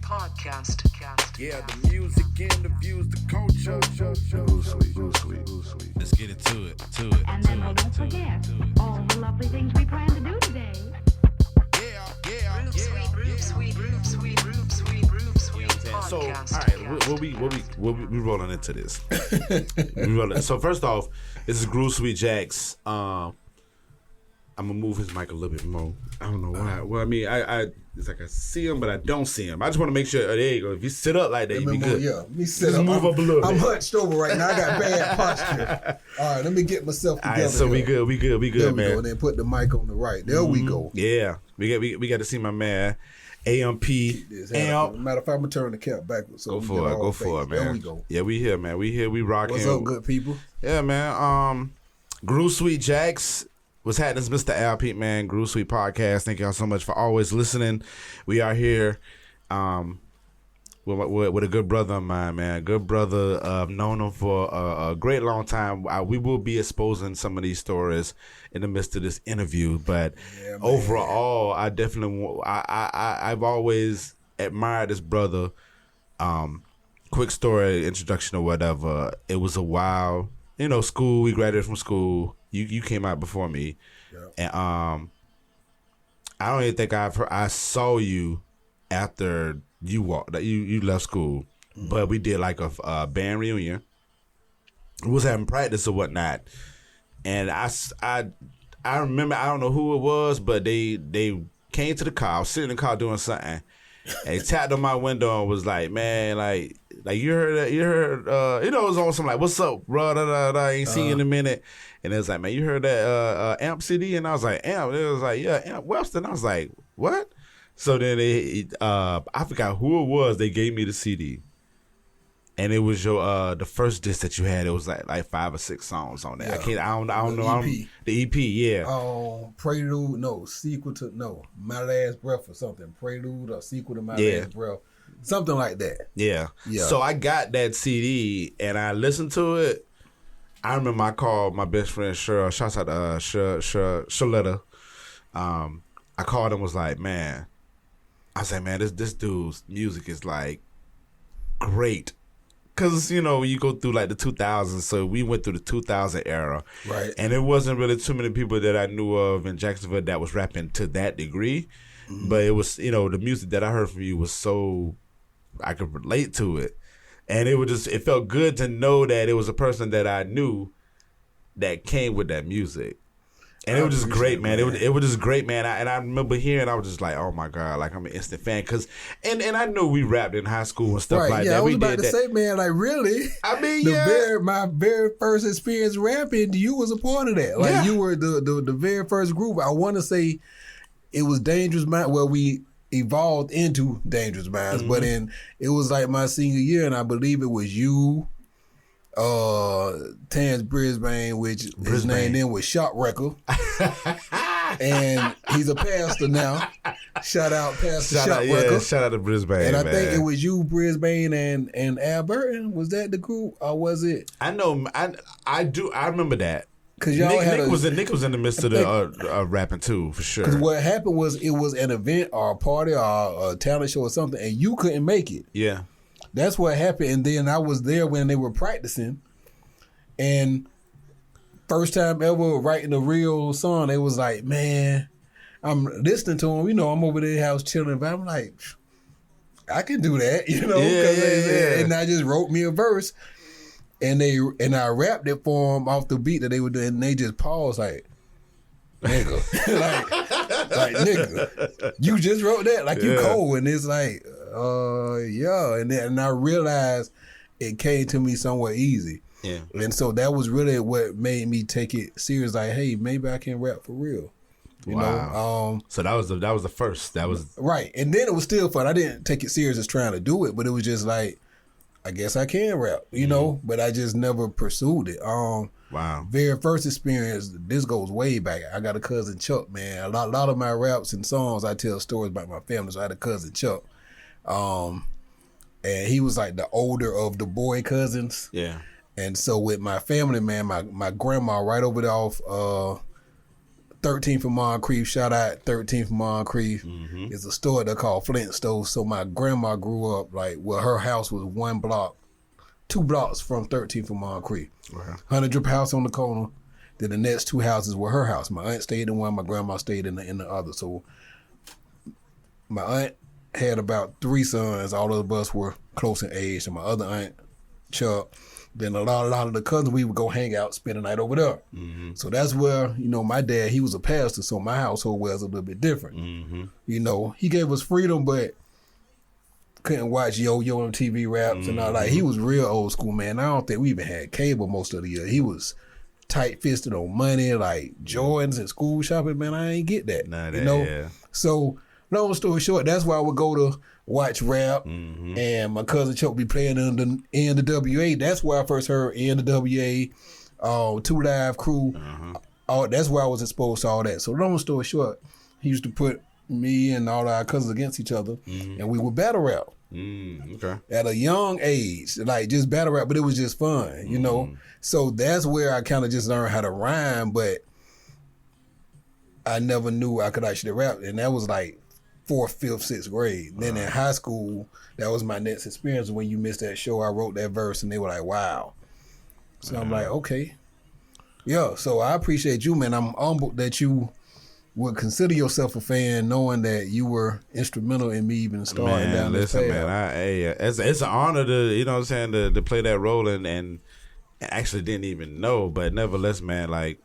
podcast. Yeah, the music and the views, the culture. Sweet. Let's get into it. And then don't forget all the lovely things we plan to do today. So, all right, we rolling into this. So first off, this is Groove Sweet Jax. I'm gonna move his mic a little bit more. I don't know why. Well, I mean, I it's like I see him, but I don't see him. I just want to make sure. There you go. If you sit up like that, you be good. Yeah, me sit just up. Move up a little I'm bit. hunched over right now. I got bad posture. All right, let me get myself together. All right, so we good, there man. We go. And then put the mic on the right. There we go. Yeah, we got to see my man, AMP. Matter of fact, I'm gonna turn the cap backwards. So Go for it, man. There we go. Yeah, we here, man. We rocking. What's up, good people? Yeah, man. Groove Sweet Jax. What's happening? It's Mr. Al Pete, man. Groove Sweet Podcast. Thank y'all so much for always listening. We are here with a good brother of mine, man. A good brother. I've known him for a great long time. We will be exposing some of these stories in the midst of this interview. But overall, I definitely, I've always admired this brother. Quick story, introduction or whatever. It was a while. School. We graduated from school. You came out before me, and I don't even think I saw you after you left school, but we did like a band reunion. We was having practice or whatnot, and I remember, I don't know who it was, but they came to the car. I was sitting in the car doing something, and they tapped on my window and was like, "Man, like you heard that? You heard it was on some like, what's up, bro? I ain't seen you in a minute." And it was like, "Man, you heard that Amp CD?" And I was like, "Amp." It was like, "Yeah, Amp Webster." And I was like, "What?" So then I forgot who it was. They gave me the CD, and it was your the first disc that you had. It was like 5 or 6 songs on there. Yeah. I don't know. EP. The EP, yeah. Sequel to My Last Breath or something. Prelude or sequel to My Last Breath. Something like that. Yeah. So I got that CD and I listened to it. I remember I called my best friend Cheryl. Shouts out to Shaletta. I called him and was like, "Man," I said, "Man, this dude's music is like great." Cause you go through like the 2000s, so we went through the 2000 era, right? And it wasn't really too many people that I knew of in Jacksonville that was rapping to that degree. But it was, the music that I heard from you was so I could relate to it, and it felt good to know that it was a person that I knew that came with that music. And it was just great, man. It was just great, man. I remember hearing, I was just like, "Oh my God!" Like I'm an instant fan, and I knew we rapped in high school and stuff like that. I was about to say, man, like really. I mean, my very first experience rapping, you was a part of that. Like you were the very first group. I want to say it was Dangerous Minds. Well, we evolved into Dangerous Minds, but it was like my senior year, and I believe it was you. Terrence Brisbane, which his name then was Shot Record. And he's a pastor now. Shout out Pastor Shot Record. Yeah, shout out to Brisbane. And I think it was you, Brisbane, and Al Burton. Was that the group, or was it? I know. I do. I remember that. Cause y'all Nick was in the midst of the rapping too, for sure. Because what happened was it was an event or a party or a talent show or something, and you couldn't make it. Yeah. That's what happened, and then I was there when they were practicing, and first time ever writing a real song, they was like, "Man," I'm listening to them, I'm over their house chilling, but I'm like, I can do that, and I just wrote me a verse, and I rapped it for them off the beat that they were doing, and they just paused like, "Nigga," like nigga, you just wrote that, like you cold, and it's like. And I realized it came to me somewhat easy. Yeah. And so that was really what made me take it serious. Like, hey, maybe I can rap for real. You know? So that was the first. That was right. And then it was still fun. I didn't take it serious as trying to do it, but it was just like, I guess I can rap, but I just never pursued it. Wow. Very first experience, this goes way back. I got a cousin Chuck, man. A lot of my raps and songs, I tell stories about my family. So I had a cousin Chuck. And he was like the older of the boy cousins. Yeah. And so with my family, man, my grandma right over there off 13th and Moncrief. Shout out 13th and Moncrief. It's a store they call Flint Stove. So my grandma grew up her house was 2 blocks from 13th and Moncrief. Okay. 100 Drip House on the corner. Then the next 2 houses were her house. My aunt stayed in one. My grandma stayed in the other. So my aunt had about 3 sons. All of us were close in age. And my other aunt, Chuck. Then a lot of the cousins, we would go hang out, spend the night over there. So that's where, my dad, he was a pastor, so my household was a little bit different. He gave us freedom, but couldn't watch Yo-Yo on TV raps and all that. He was real old school, man. I don't think we even had cable most of the year. He was tight-fisted on money, like Jordans and school shopping, man. I ain't get that, Yeah. So long story short, that's why I would go to watch rap, and my cousin Chuck be playing in the NWA. That's where I first heard NWA, 2 Live Crew. That's where I was exposed to all that. So long story short, he used to put me and all our cousins against each other, and we would battle rap. Okay. At a young age, like just battle rap, but it was just fun, So that's where I kind of just learned how to rhyme, but I never knew I could actually rap, and that was like 4th, 5th, 6th grade. Then in high school, that was my next experience. When you missed that show, I wrote that verse, and they were like, "Wow." So I'm like, okay, yeah. So I appreciate you, man. I'm humbled that you would consider yourself a fan, knowing that you were instrumental in me even starting down this path. It's an honor to, to play that role and actually didn't even know, but nevertheless, man, like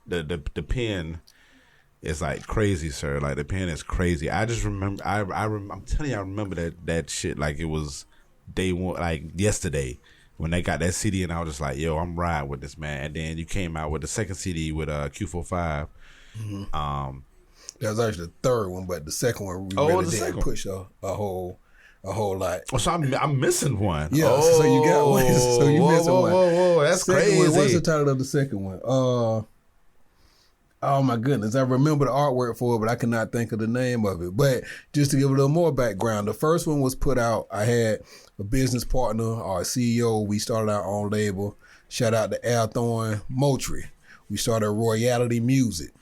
the pen. It's like crazy, sir. Like the pen is crazy. I just remember. I'm telling you, I remember that shit like it was day one, like yesterday when they got that CD, and I was just like, "Yo, I'm riding with this, man." And then you came out with the second CD with Q45. That was actually the 3rd one, but the second one we really didn't push a whole lot. Oh, so I'm missing one. Yeah, so you got one. So you missing one. Whoa, that's crazy. What's the title of the second one? Oh my goodness, I remember the artwork for it, but I cannot think of the name of it. But just to give a little more background, the first one was put out. I had a business partner, our CEO. We started our own label. Shout out to Al Thorne Moultrie. We started Royalty Music.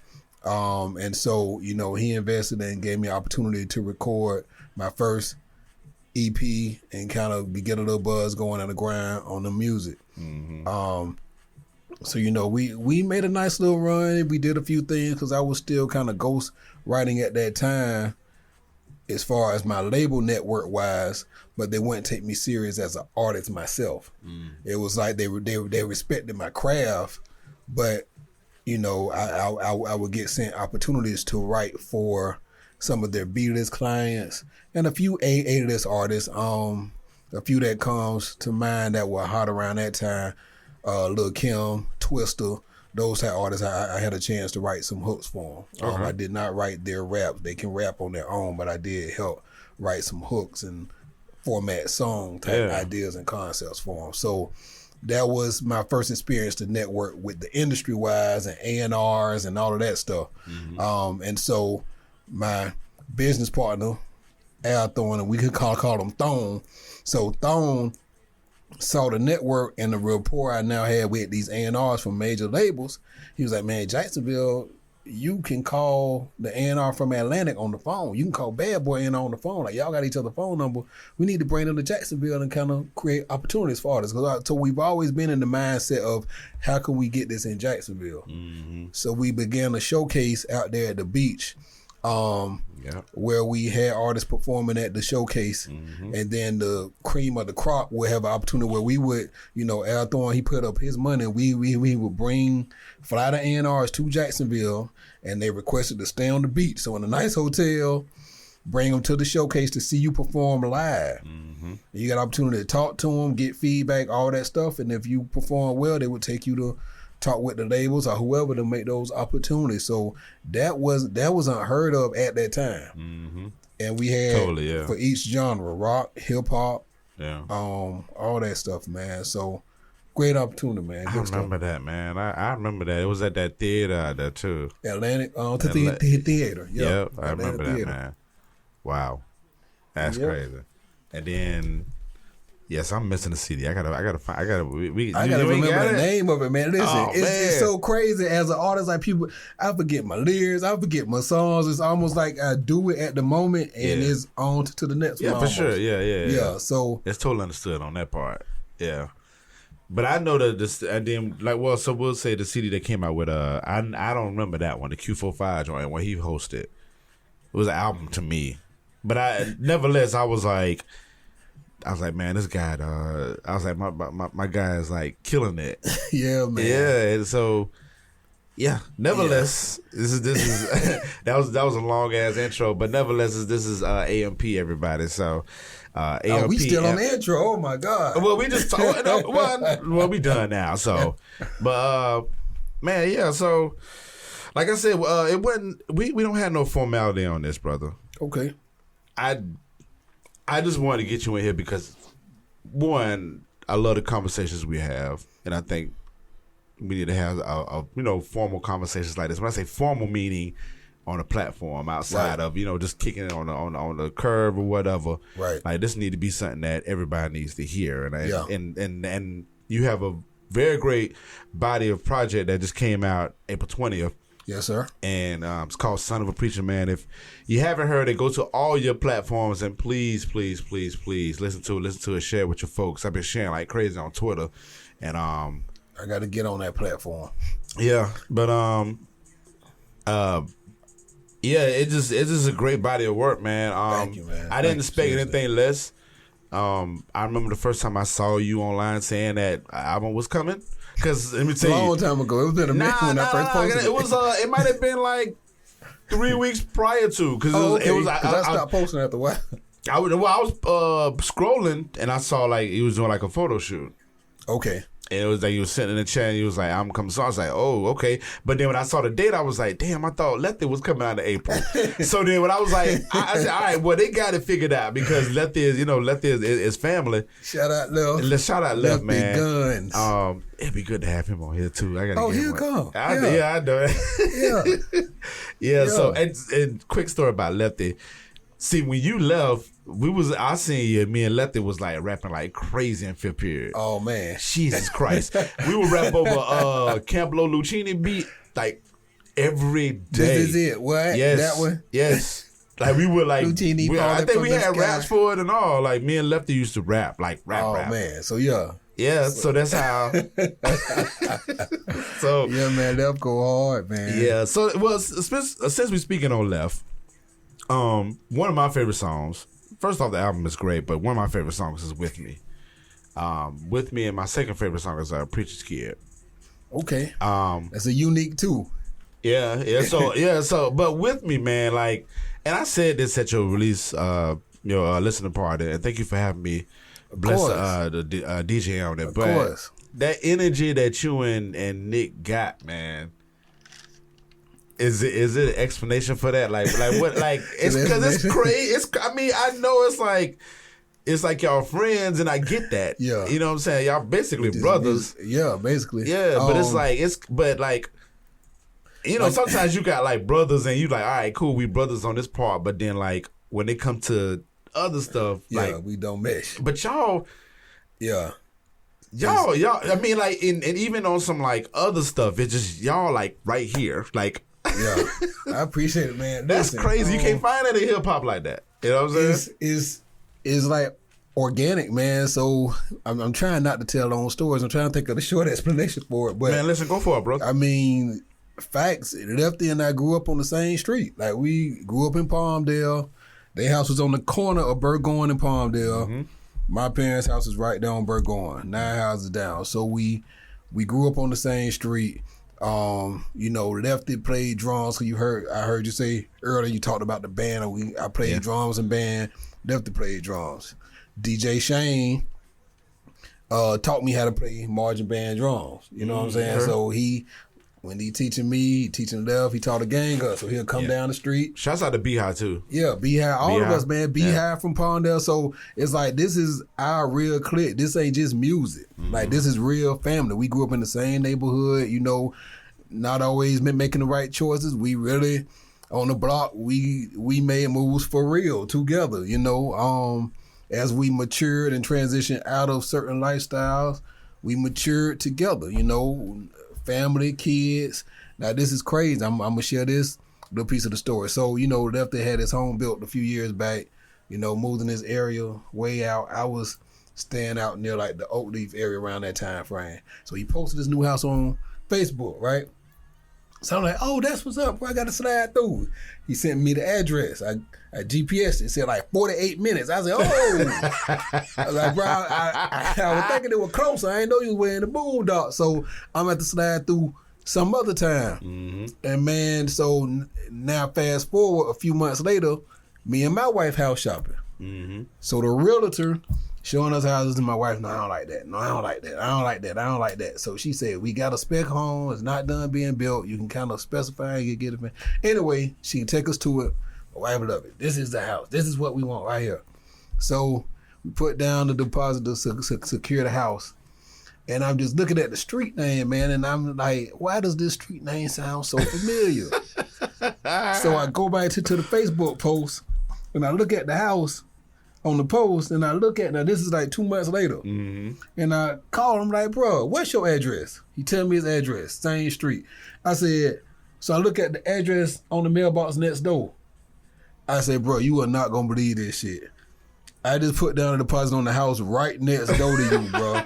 And so, he invested and gave me an opportunity to record my first EP and kind of get a little buzz going on the ground on the music. So, we made a nice little run. We did a few things because I was still kind of ghost writing at that time as far as my label network wise, but they wouldn't take me serious as an artist myself. It was like they respected my craft, but, I would get sent opportunities to write for some of their B-list clients and a few A-list artists. A few that comes to mind that were hot around that time. Lil' Kim, Twister, those type artists, I had a chance to write some hooks for them. I did not write their raps. They can rap on their own, but I did help write some hooks and format song type ideas and concepts for them. So that was my first experience to network with the industry wise and A&Rs and all of that stuff. And so my business partner, Al Thorne, and we could call him Thone. So Thone saw the network and the rapport I now had with these A&Rs from major labels. He was like, man, Jacksonville, you can call the A&R from Atlantic on the phone. You can call Bad Boy A&R on the phone. Like, y'all got each other's phone number. We need to bring them to Jacksonville and kind of create opportunities for artists. So we've always been in the mindset of how can we get this in Jacksonville? So we began a showcase out there at the beach. Where we had artists performing at the showcase, and then the cream of the crop would have an opportunity where we would, Al Thorne, he put up his money. We would fly the A&Rs to Jacksonville, and they requested to stay on the beach. So in a nice hotel, bring them to the showcase to see you perform live. You got an opportunity to talk to them, get feedback, all that stuff, and if you perform well, they would take you to talk with the labels or whoever to make those opportunities. So that was unheard of at that time. And we had for each genre, rock, hip hop, all that stuff, man. So great opportunity, man. I remember that, man. I remember that. It was at that theater out there too. Atlantic theater. Yep, I remember that, man. Wow. That's crazy. And then Yes, I'm missing the CD. I gotta find. I gotta remember the name of it, man. Listen, it's so crazy as an artist. Like people, I forget my lyrics, I forget my songs. It's almost like I do it at the moment, and it's on to the next one. Yeah, for sure. Yeah. So it's totally understood on that part. Yeah. But I know that this, and then so we'll say the CD that came out with I don't remember that one, the Q45 joint when he hosted. It was an album to me, but nevertheless I was like, man, this guy. I was like, my guy is like killing it. Yeah, man. Yeah, and so yeah. Nevertheless, this is that was a long ass intro, but nevertheless, this is AMP everybody. So. AMP, we still on the intro. Oh my God. Well, we just well, we done now. So, but man, yeah. So, like I said, it wasn't. We don't have no formality on this, brother. Okay. I just wanted to get you in here because one, I love the conversations we have, and I think we need to have formal conversations like this. When I say formal, meaning on a platform outside of just kicking it on the curb or whatever. Right. Like this need to be something that everybody needs to hear. And you have a very great body of project that just came out April 20th. Yes, sir. And it's called Son of a Preacherman. If you haven't heard it, go to all your platforms and please listen to it, share it with your folks. I've been sharing like crazy on Twitter, and I got to get on that platform. Yeah, but yeah, it's just a great body of work, man. Thank you, man. I didn't expect anything less. I remember the first time I saw you online saying that album was coming. Because let me tell you, a long time ago. It was been a minute when I first posted it. It was. It might have been like 3 weeks prior to. Because it was. I stopped posting after a while. I was scrolling and I saw like he was doing like a photo shoot. Okay. And it was like he was sitting in the chair and he was like, I'm coming. So I was like, oh, okay. But then when I saw the date, I was like, damn, I thought Lefty was coming out in April. So then when I was like, I said, all right, well, they got it figured out because Lefty is family. Shout out Left. Shout out Left, man. Guns. It'd be good to have him on here too. I gotta he'll come. I know it. Yeah. So, and quick story about Lefty. See, when you left, I seen you, me and Lefty was like rapping like crazy in fifth period. Oh man. Jesus Christ. We would rap over Campbell Lucchini beat like every day. This is it. What? Yes. That one? Yes. Like we would like Lucchini I think we had sky. raps for it and all. Like me and Lefty used to rap. Oh man. So yeah. Yeah, so that's how. So yeah, man, Left go hard, man. Yeah. So since we speaking on Left, one of my favorite songs. First off, the album is great, but one of my favorite songs is "With Me." "With Me," and my second favorite song is "Preacher's Kid." Okay. That's a unique too. Yeah. So, but "With Me," man, like, and I said this at your release, your listening party, and thank you for having me. Bless the DJ on it. But course. That energy that you and Nick got, man. Is it an explanation for that? Like what? Like it's because it's crazy. I know it's like y'all friends, and I get that. Yeah, you know what I'm saying. Y'all basically brothers. Yeah, basically. Yeah, but sometimes you got like brothers, and you like, all right, cool, we brothers on this part, but then like when they come to other stuff, like we don't mesh. But y'all. I mean, like, and even on some like other stuff, it's just y'all like right here, like. Yeah, I appreciate it, man. That's crazy. You can't find any hip hop like that. You know what I'm saying? It's like organic, man. So I'm trying not to tell long stories. I'm trying to think of the short explanation for it. But man, listen, go for it, bro. I mean, facts. Lefty and I grew up on the same street. Like we grew up in Palmdale. Their house was on the corner of Burgoyne and Palmdale. Mm-hmm. My parents' house is right down Burgoyne, 9 houses down. So we grew up on the same street. Lefty played drums. So I heard you say earlier. You talked about the band. I played drums and band. Lefty played drums. DJ Shane taught me how to play marching band drums. You know what I'm saying? So when he teaching Left, he taught a gang us. So he'll come down the street. Shouts out to Beehive too. Yeah, Beehive. All of us, man. Beehive from Palmdale. So it's like this is our real clique. This ain't just music. Mm-hmm. Like this is real family. We grew up in the same neighborhood. Not always been making the right choices. We really on the block. We made moves for real together. as we matured and transitioned out of certain lifestyles, we matured together, you know, family, kids. Now, this is crazy. I'm going to share this little piece of the story. So, you know, Lefty had his home built a few years back, you know, moved in this area way out. I was staying out near like the Oak Leaf area around that time frame. So he posted his new house on Facebook, right? So I'm like, oh, that's what's up, bro. I got to slide through. He sent me the address. I GPS'd it. It said like 48 minutes. I said, oh. I was like, bro, I was thinking it was closer. I didn't know you was wearing the boondocks. So I'm going to slide through some other time. Mm-hmm. And man, so now fast forward a few months later, me and my wife house shopping. Mm-hmm. So the realtor showing us houses and my wife, no, I don't like that. No, I don't like that. I don't like that. I don't like that. So she said, we got a spec home. It's not done being built. You can kind of specify and get it. Anyway, she can take us to it. My wife love it. This is the house. This is what we want right here. So we put down the deposit to secure the house. And I'm just looking at the street name, man, and I'm like, why does this street name sound so familiar? So I go back to the Facebook post, and I look at the house on the post, and I look at, now this is like 2 months later, and I call him like, bro, what's your address? He tell me his address, same street. I said, so I look at the address on the mailbox next door. I said, bro, you are not going to believe this shit. I just put down a deposit on the house right next door to you, bro.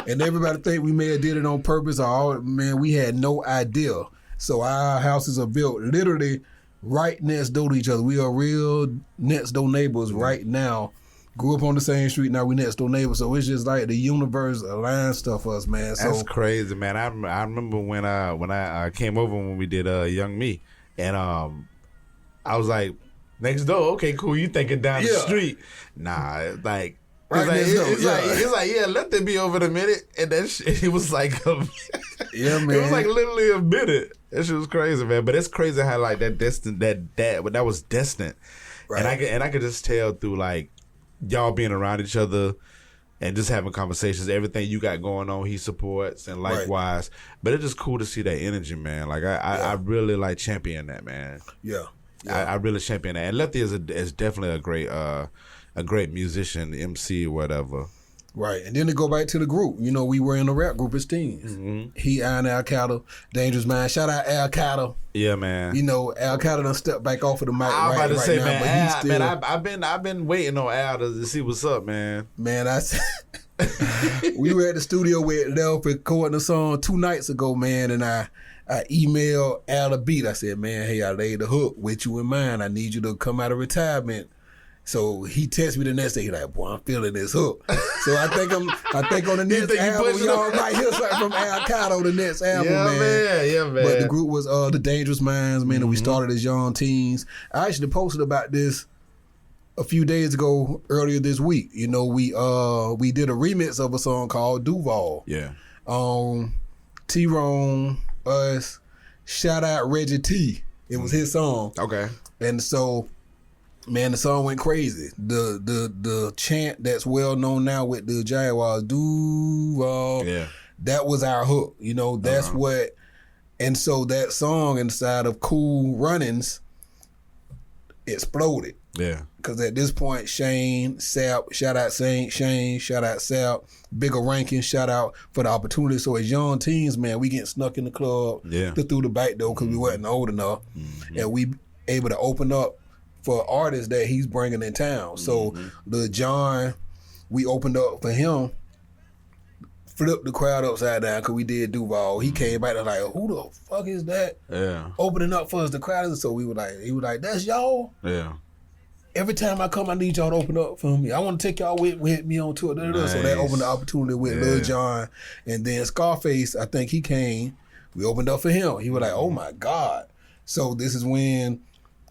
And everybody think we may have did it on purpose. Man, we had no idea. So our houses are built literally right next door to each other. We are real next door neighbors right now. Grew up on the same street, now we next door neighbors. So it's just like the universe aligned stuff for us, man. So that's crazy, man. I remember when I came over when we did Young Me, and I was like, next door, okay, cool. You thinking down the street? Nah, it's like. It's like, yeah, let them be over in a minute. And then it was like, yeah, man. It was like literally a minute. That shit was crazy, man. But it's crazy how like that was destined. Right. And I could just tell through like y'all being around each other and just having conversations, everything you got going on, he supports, and likewise. Right. But it's just cool to see that energy, man. Like I really like champion that, man. Yeah. I really champion that. And Lefty is definitely a great musician, MC, or whatever. Right. And then to go back to the group, you know, we were in a rap group as teens. Mm-hmm. He, I, and Al Catter, Dangerous Mind. Shout out Al Catter. Yeah, man. You know, Al Catter done stepped back off of the mic I'm about to say, now, man, but Al, he's still, man, I've been waiting on Al to see what's up, man. Man, we were at the studio with Lel recording a song 2 nights ago, man, and I emailed Al a beat. I said, man, hey, I laid the hook with you in mind. I need you to come out of retirement. So he texted me the next day. He's like, boy, I'm feeling this hook. So I think on the next album, y'all might hear something from Al Catter on the next album, man. Yeah, man. But the group was the Dangerous Minds, man, and we started as young teens. I actually posted about this a few days ago, earlier this week. You know, we did a remix of a song called Duval. Yeah. T-Rone, us, shout out Reggie T. It was his song. Okay. And so, man, the song went crazy. The chant that's well known now with the Jaguars, Duval. Yeah. That was our hook. You know, that's what. And so that song inside of Cool Runnings exploded. Yeah. Because at this point, Shane, Sap, shout out Shane, shout out Sap, Bigger Rankin, shout out for the opportunity. So as young teens, man, we getting snuck in the club through the back door because we wasn't old enough. Mm-hmm. And we able to open up for artists that he's bringing in town. So the John, we opened up for him, flipped the crowd upside down because we did Duval. He came back and like, who the fuck is that? Yeah. Opening up for us, the crowd. So he was like, that's y'all? Yeah. Every time I come, I need y'all to open up for me. I want to take y'all with me on tour. Nice. So that opened the opportunity with Lil Jon. And then Scarface, I think he came. We opened up for him. He was like, oh my God. So this is when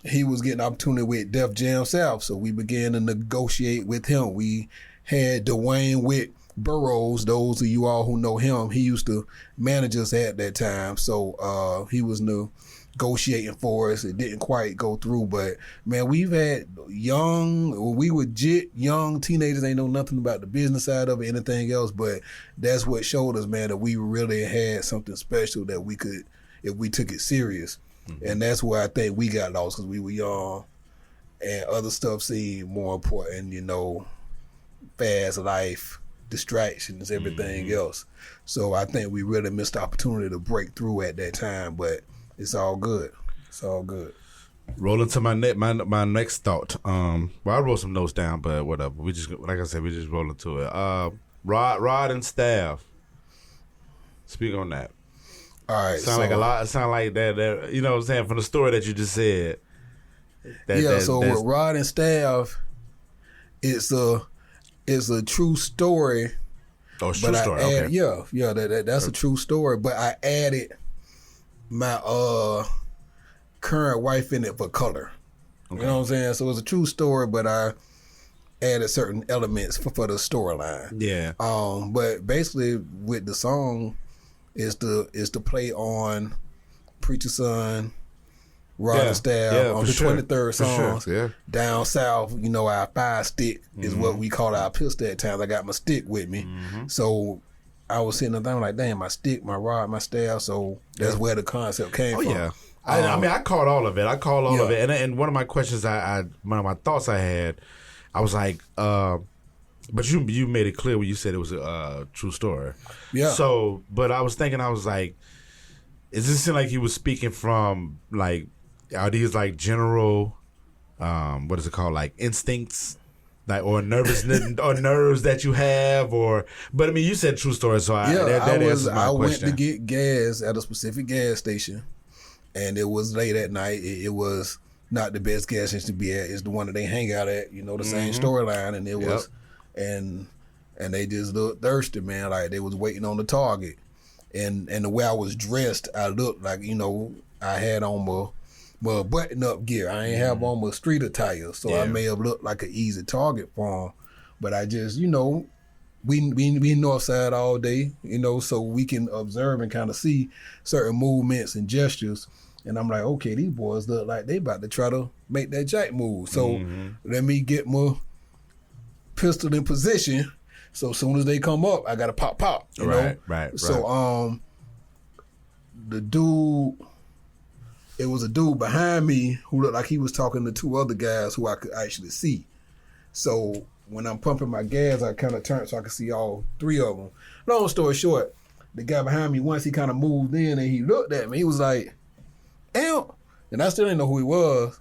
he was getting an opportunity with Def Jam South. So we began to negotiate with him. We had Dwayne Witt Burroughs, those of you all who know him, he used to manage us at that time. So he was negotiating for us. It didn't quite go through, but man, we've had we were young teenagers, ain't know nothing about the business side of it, anything else, but that's what showed us, man, that we really had something special that we could, if we took it serious. Mm-hmm. And that's where I think we got lost because we were young and other stuff seemed more important, you know, fast life, distractions, everything else. So I think we really missed the opportunity to break through at that time, but it's all good. It's all good. Rolling to my next thought. Well, I wrote some notes down, but whatever. We just, like I said, we just rolling to it. Rod and Staff. Speak on that. All right. Like a lot. It sound like that. You know what I'm saying, from the story that you just said. With Rod and Staff, it's a true story. Oh, it's true story. Okay. That's a true story. But I added my current wife in it for color. Okay. You know what I'm saying? So it's a true story, but I added certain elements for the storyline. Yeah. But basically, with the song, is to play on Preacher's son, Rod and Staff on the 23rd songs. Sure. Yeah. Down south, our 5 stick is what we call our pistol at times. I got my stick with me. So I was sitting there like, damn, my stick, my rod, my staff. So that's where the concept came from. Yeah. I mean, I caught all of it. Of it. And one of my questions, one of my thoughts I had, I was like, but you made it clear when you said it was a true story. Yeah. So, but I was thinking, I was like, is this like he was speaking from like, are these like general, what is it called, like instincts, like or nervousness or nerves that you have, or? But I mean, you said true story, so I went to get gas at a specific gas station, and it was late at night. It was not the best gas station to be at. It's the one that they hang out at. The same storyline, and it was. And they just looked thirsty, man. Like they was waiting on the target, and the way I was dressed, I looked like I had on my button up gear. I ain't have on my street attire, so I may have looked like an easy target for him. But I just we north side all day, so we can observe and kind of see certain movements and gestures. And I'm like, okay, these boys look like they about to try to make that jack move. So let me get my pistol in position, so as soon as they come up, I gotta pop. You know? Right. So the dude, it was a dude behind me who looked like he was talking to 2 other guys who I could actually see. So when I'm pumping my gas, I kind of turned so I could see all 3 of them. Long story short, the guy behind me, once he kind of moved in and he looked at me, he was like, "Amp," and I still didn't know who he was,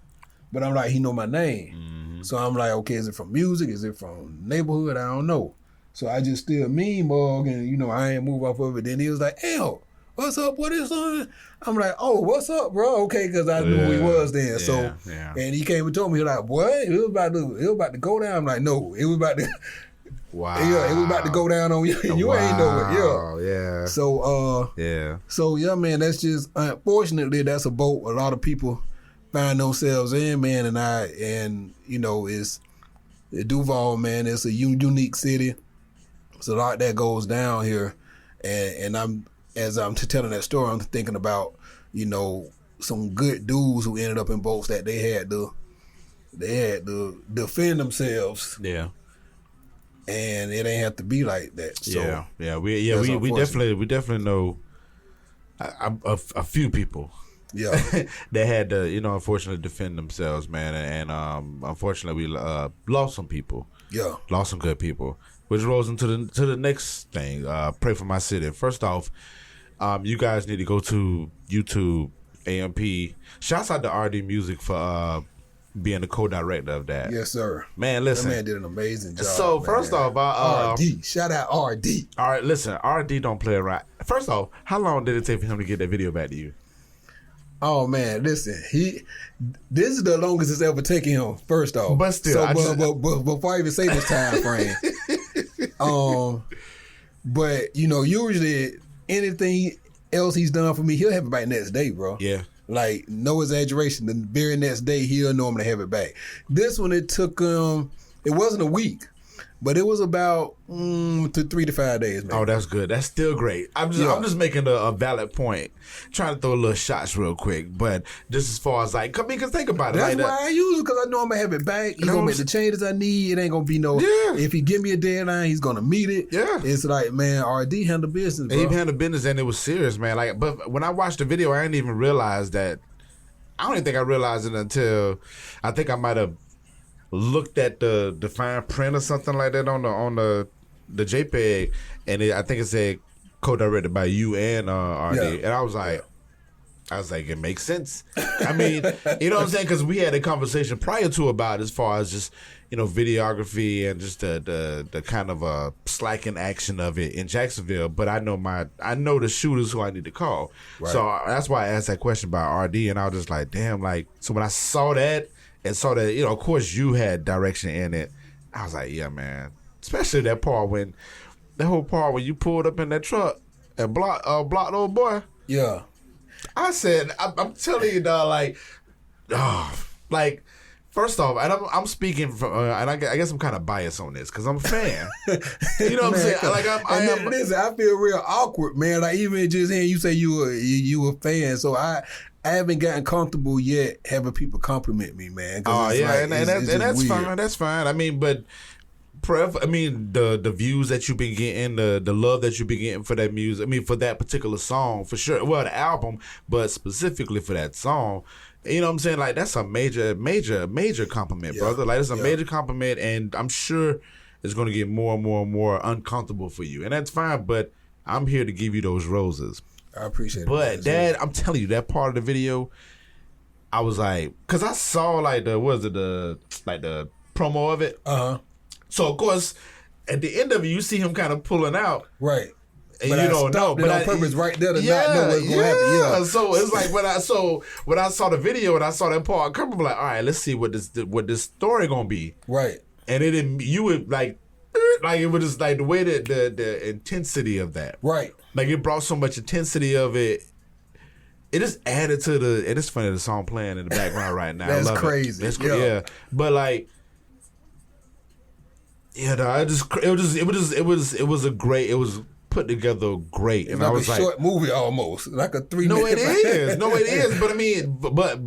but I'm like, he know my name. So I'm like, okay, is it from music? Is it from neighborhood? I don't know. So I just still mean mug, and I ain't move off of it. Then he was like, "Ew, what's up? What is on?" I'm like, "Oh, what's up, bro?" Okay, because I knew who he was then. And he came and told me, he was like, "Boy, it was about to go down." I'm like, "No, it was about to." Wow. Yeah, it was about to go down on you. You ain't know it. Yeah. So So yeah, man, that's just unfortunately that's a boat a lot of people find themselves in, man, and it's Duval, man. It's a unique city. It's a lot that goes down here, and I'm telling that story, I'm thinking about some good dudes who ended up in boats that they had to defend themselves. Yeah, and it ain't have to be like that. So we definitely know a few people. Yeah, they had to, unfortunately defend themselves, man, and unfortunately we lost some people. Yeah, lost some good people, which rolls into the next thing. Pray for my city. First off, you guys need to go to YouTube, AMP. Shouts out to RD Music for being the co-director of that. Yes, sir. Man, listen, that man did an amazing job. So man. First off, RD, shout out RD. All right, listen, RD don't play around. First off, how long did it take for him to get that video back to you? Oh man, listen, this is the longest it's ever taken him. First off, but still, but before I even say this time frame, but usually anything else he's done for me, he'll have it back next day, bro. Yeah, like no exaggeration. The very next day, he'll normally have it back. This one, it took him. It wasn't a week. But it was about 3 to 5 days, man. Oh, that's good. That's still great. I'm just making a valid point. Trying to throw a little shots real quick. But just as far as because think about it. That's why I use it, because I know I'm going to have it back. He's going to make the changes I need. It ain't going to be no, if he give me a deadline, he's going to meet it. Yeah. It's like, man, RD handled business, bro. He handled business, and it was serious, man. But when I watched the video, I didn't even realize that. I don't even think I realized it until I think I might have looked at the fine print or something like that on the JPEG, and I think it said co-directed by you and RD, and I was like. It makes sense. I mean, you know what I'm saying? Because we had a conversation prior to about as far as just, videography and just the kind of slacking action of it in Jacksonville. But I know the shooters who I need to call. Right. So that's why I asked that question about RD, and I was just like, damn, so when I saw that and saw that, of course you had direction in it, I was like, yeah, man. Especially that whole part when you pulled up in that truck and blocked old boy. Yeah. I said, I'm telling you, dog, first off, and I'm speaking from, and I guess I'm kind of biased on this because I'm a fan. You know what I'm saying? Listen, I feel real awkward, man. Like even just hearing you say you a fan, so I haven't gotten comfortable yet having people compliment me, man. Oh yeah, and that's fine. That's fine. I mean, but. The views that you've been getting, the love that you've been getting for that music, for that particular song, for sure. Well, the album, but specifically for that song, you know what I'm saying? Like, that's a major compliment, brother. Like, it's a major compliment, and I'm sure it's going to get more and more and more uncomfortable for you. And that's fine, but I'm here to give you those roses. I appreciate it. But, Dad, I'm telling you, that part of the video, I was like, because I saw, the promo of it. Uh-huh. So, of course, at the end of it, you see him kind of pulling out. Right. And but you don't know. But on purpose right there to not know what's going to happen. Yeah. So, it's like when I saw the video and I saw that part, I'm like, all right, let's see what this story going to be. Right. And you would, it was just, the way that the intensity of that. Right. Like, it brought so much intensity of it. It just added to and it's funny, the song playing in the background right now. That's I love crazy. It. Yeah. But, yeah, it was put together great, it's and like I was a short movie almost, like a 3 No, minute. it is. But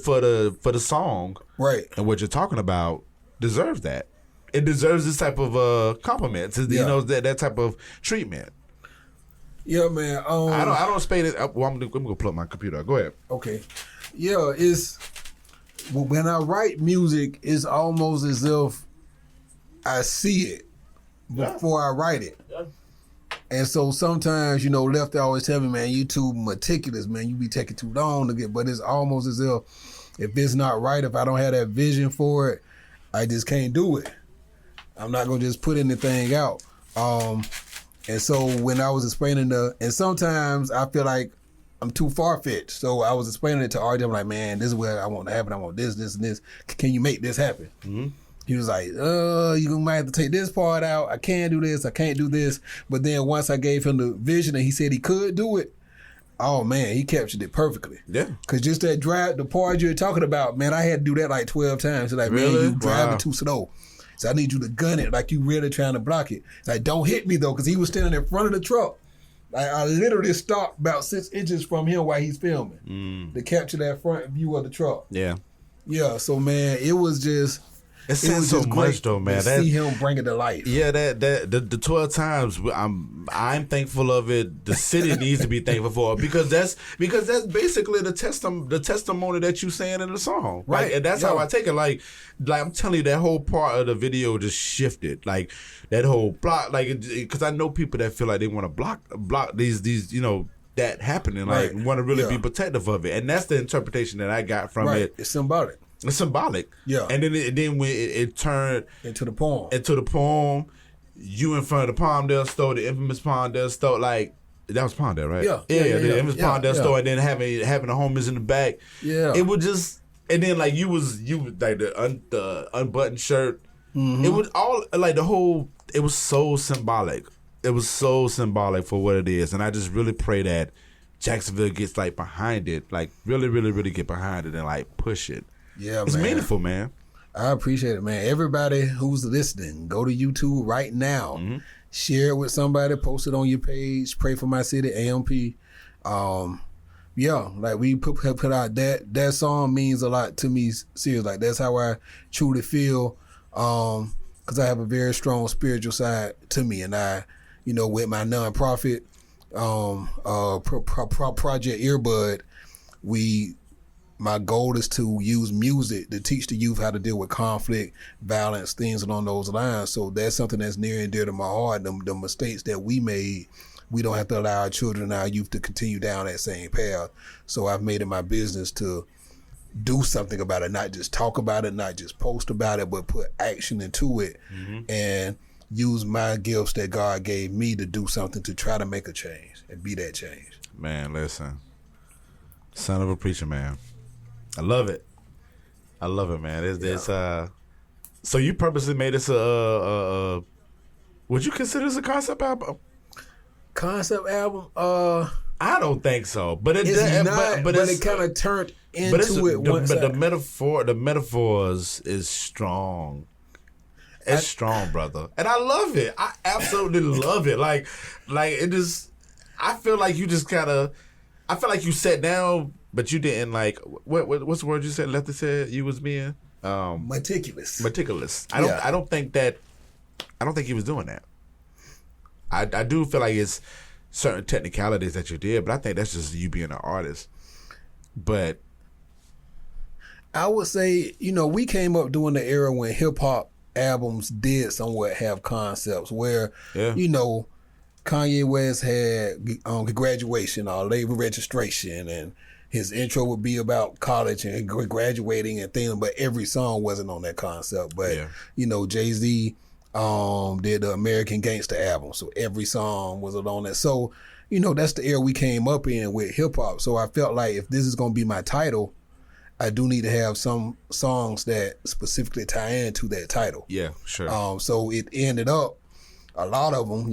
for the song, right, and what you're talking about deserves that. It deserves this type of compliment, that type of treatment. Yeah, man. I don't expect it. Well, I'm gonna plug my computer. Go ahead. Okay. Yeah, when I write music, it's almost as if I see it before I write it. Yeah. And so sometimes, Left always tell me, man, you too meticulous, man. You be taking too long to get, but it's almost as if it's not right, if I don't have that vision for it, I just can't do it. I'm not going to just put anything out. And so when I was explaining and sometimes I feel like I'm too far-fetched. So I was explaining it to RD. I'm like, man, this is where I want to happen. I want this, and this. Can you make this happen? Mm-hmm. He was like, you might have to take this part out. I can't do this. I can't do this. But then once I gave him the vision and he said he could do it, oh, man, he captured it perfectly. Yeah. Because just that drive, the part you're talking about, man, I had to do that like 12 times. It's like, really? Man, you driving too slow. So I need you to gun it like you really trying to block it. It's like, don't hit me, though, because he was standing in front of the truck. I literally stopped about 6 inches from him while he's filming to capture that front view of the truck. Yeah. Yeah, so, man, it was just... It says so much, though, man. To see him bring it to life. Yeah, the 12 times I'm thankful of it. The city needs to be thankful for it because that's basically the testimony that you saying in the song, right? And that's how I take it. Like I'm telling you, that whole part of the video just shifted. Like that whole block, because I know people that feel like they want to block these that happening, like want to really be protective of it, and that's the interpretation that I got from it. It's symbolic. It's symbolic. Yeah. And then when it turned into the poem. You in front of the Palmdale store, the infamous Palmdale store, like that was Palmdale, right? Yeah. The infamous Palmdale store, and then having the homies in the back. Yeah. It was just, and then like you was like the unbuttoned shirt. Mm-hmm. It was all like the whole. It was so symbolic. It was so symbolic for what it is, and I just really pray that Jacksonville gets like behind it, like really, really, really get behind it and like push it. Yeah, it's meaningful, man. I appreciate it, man. Everybody who's listening, go to YouTube right now. Mm-hmm. Share it with somebody. Post it on your page. Pray for my city, AMP. Like we put out that song means a lot to me. Seriously, like that's how I truly feel. Because I have a very strong spiritual side to me, and I, with my nonprofit, Project Earbud, we my goal is to use music to teach the youth how to deal with conflict, violence, things along those lines. So that's something that's near and dear to my heart. The mistakes that we made, we don't have to allow our children and our youth to continue down that same path. So I've made it my business to do something about it, not just talk about it, not just post about it, but put action into it and use my gifts that God gave me to do something to try to make a change and be that change. Man, listen. Son of a preacher, man. I love it. I love it, man. It's so you purposely made this a would you consider this a concept album? Concept album? I don't think so. But it It's not, but it kind of turned into it once. But the metaphors is strong. It's strong, brother. And I love it. I absolutely love it. Like it just, I feel like you just kind of, I feel like you sat down, but you didn't like, what's the word you said? Lefty said you was being? Meticulous. I don't think he was doing that. I do feel like it's certain technicalities that you did, but I think that's just you being an artist. But I would say, we came up during the era when hip hop albums did somewhat have concepts where, Kanye West had graduation or labor registration, and his intro would be about college and graduating and things, but every song wasn't on that concept. But, Jay-Z did the American Gangster album, so every song was on that. So, that's the era we came up in with hip hop. So I felt like if this is going to be my title, I do need to have some songs that specifically tie into that title. Yeah, sure. So it ended up, a lot of them,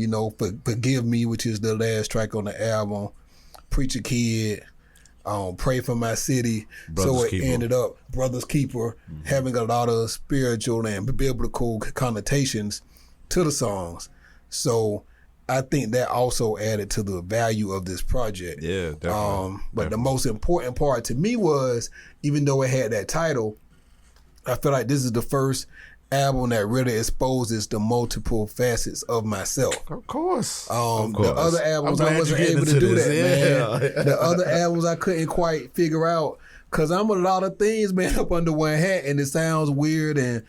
Forgive Me, which is the last track on the album, Preacher Kid, Pray for My City. Brother's Keeper. Ended up Brother's Keeper, having a lot of spiritual and biblical connotations to the songs. So I think that also added to the value of this project. Yeah, definitely. But the most important part to me was, even though it had that title, I feel like this is the first album that really exposes the multiple facets of myself. Of course. The other albums I wasn't able to do that, man. The other albums I couldn't quite figure out, because I'm a lot of things, man, up under one hat, and it sounds weird, and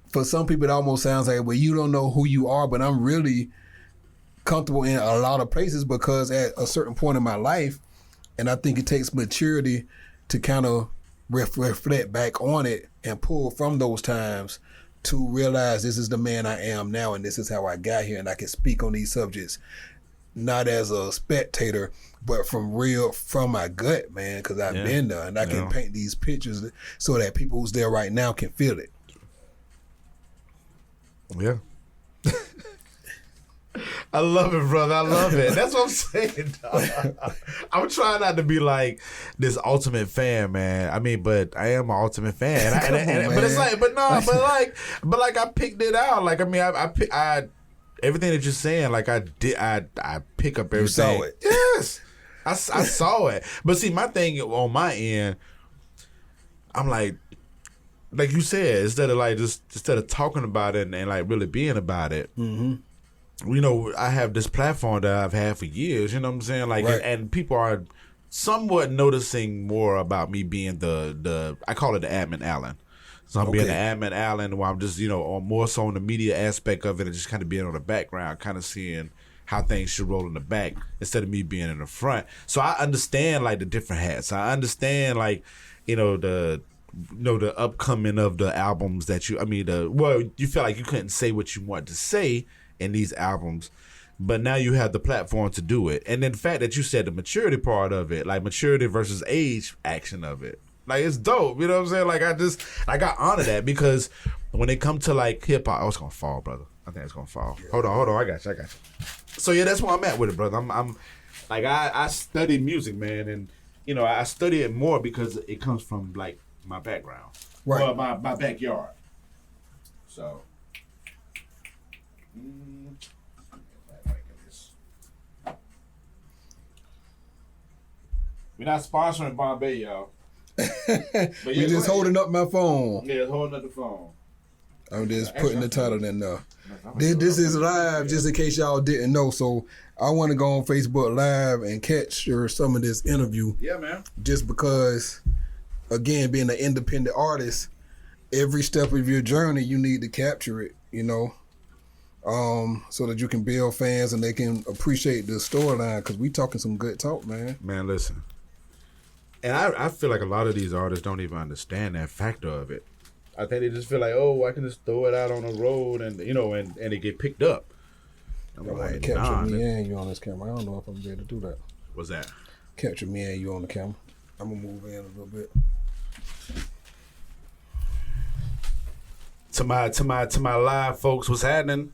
for some people it almost sounds like, well, you don't know who you are, but I'm really comfortable in a lot of places, because at a certain point in my life, and I think it takes maturity to kind of reflect back on it and pull from those times to realize this is the man I am now, and this is how I got here, and I can speak on these subjects not as a spectator, but from my gut, man, because I've been there, and I can paint these pictures so that people who's there right now can feel it. Yeah. I love it, brother. I love it. That's what I'm saying, dog. I'm trying not to be like this ultimate fan, man. I mean, but I am an ultimate fan. But it's like, but I picked it out. Like, I mean, I everything that you're saying, like I pick up everything. You saw it. Yes, I saw it. But see, my thing on my end, I'm like you said, instead of talking about it and like really being about it. Mm-hmm. I have this platform that I've had for years, you know what I'm saying? Like, right. and people are somewhat noticing more about me being the I call it the admin Allen. So I'm being the admin Allen, where I'm just, more so on the media aspect of it and just kind of being on the background, kind of seeing how things should roll in the back instead of me being in the front. So I understand like the different hats. I understand like, the upcoming of the albums that you feel like you couldn't say what you want to say in these albums, but now you have the platform to do it. And then the fact that you said the maturity part of it, like maturity versus age action of it, like it's dope. You know what I'm saying? Like I honor that, because when it comes to like hip hop, it's gonna fall, brother. I think it's gonna fall. Yeah. Hold on, I got you. So yeah, that's where I'm at with it, brother. I'm like I study music, man, and I study it more because it comes from like my background, right? Well, my backyard. So. We're not sponsoring Bombay, y'all. We're just holding up my phone. Yeah, holding up the phone. I'm just putting the title in there. This is live, just in case y'all didn't know. So I want to go on Facebook Live and catch some of this interview. Yeah, man. Just because again, being an independent artist, every step of your journey, you need to capture it, so that you can build fans and they can appreciate the storyline, because we talking some good talk, man. Man, listen. And I feel like a lot of these artists don't even understand that factor of it. I think they just feel like, oh, I can just throw it out on the road and it get picked up. I'm I want to like, capture nah, me and you on this camera. I don't know if I'm going to be able to do that. what's that? Capture me and you on the camera. I'm going to move in a little bit. To my live folks, what's happening?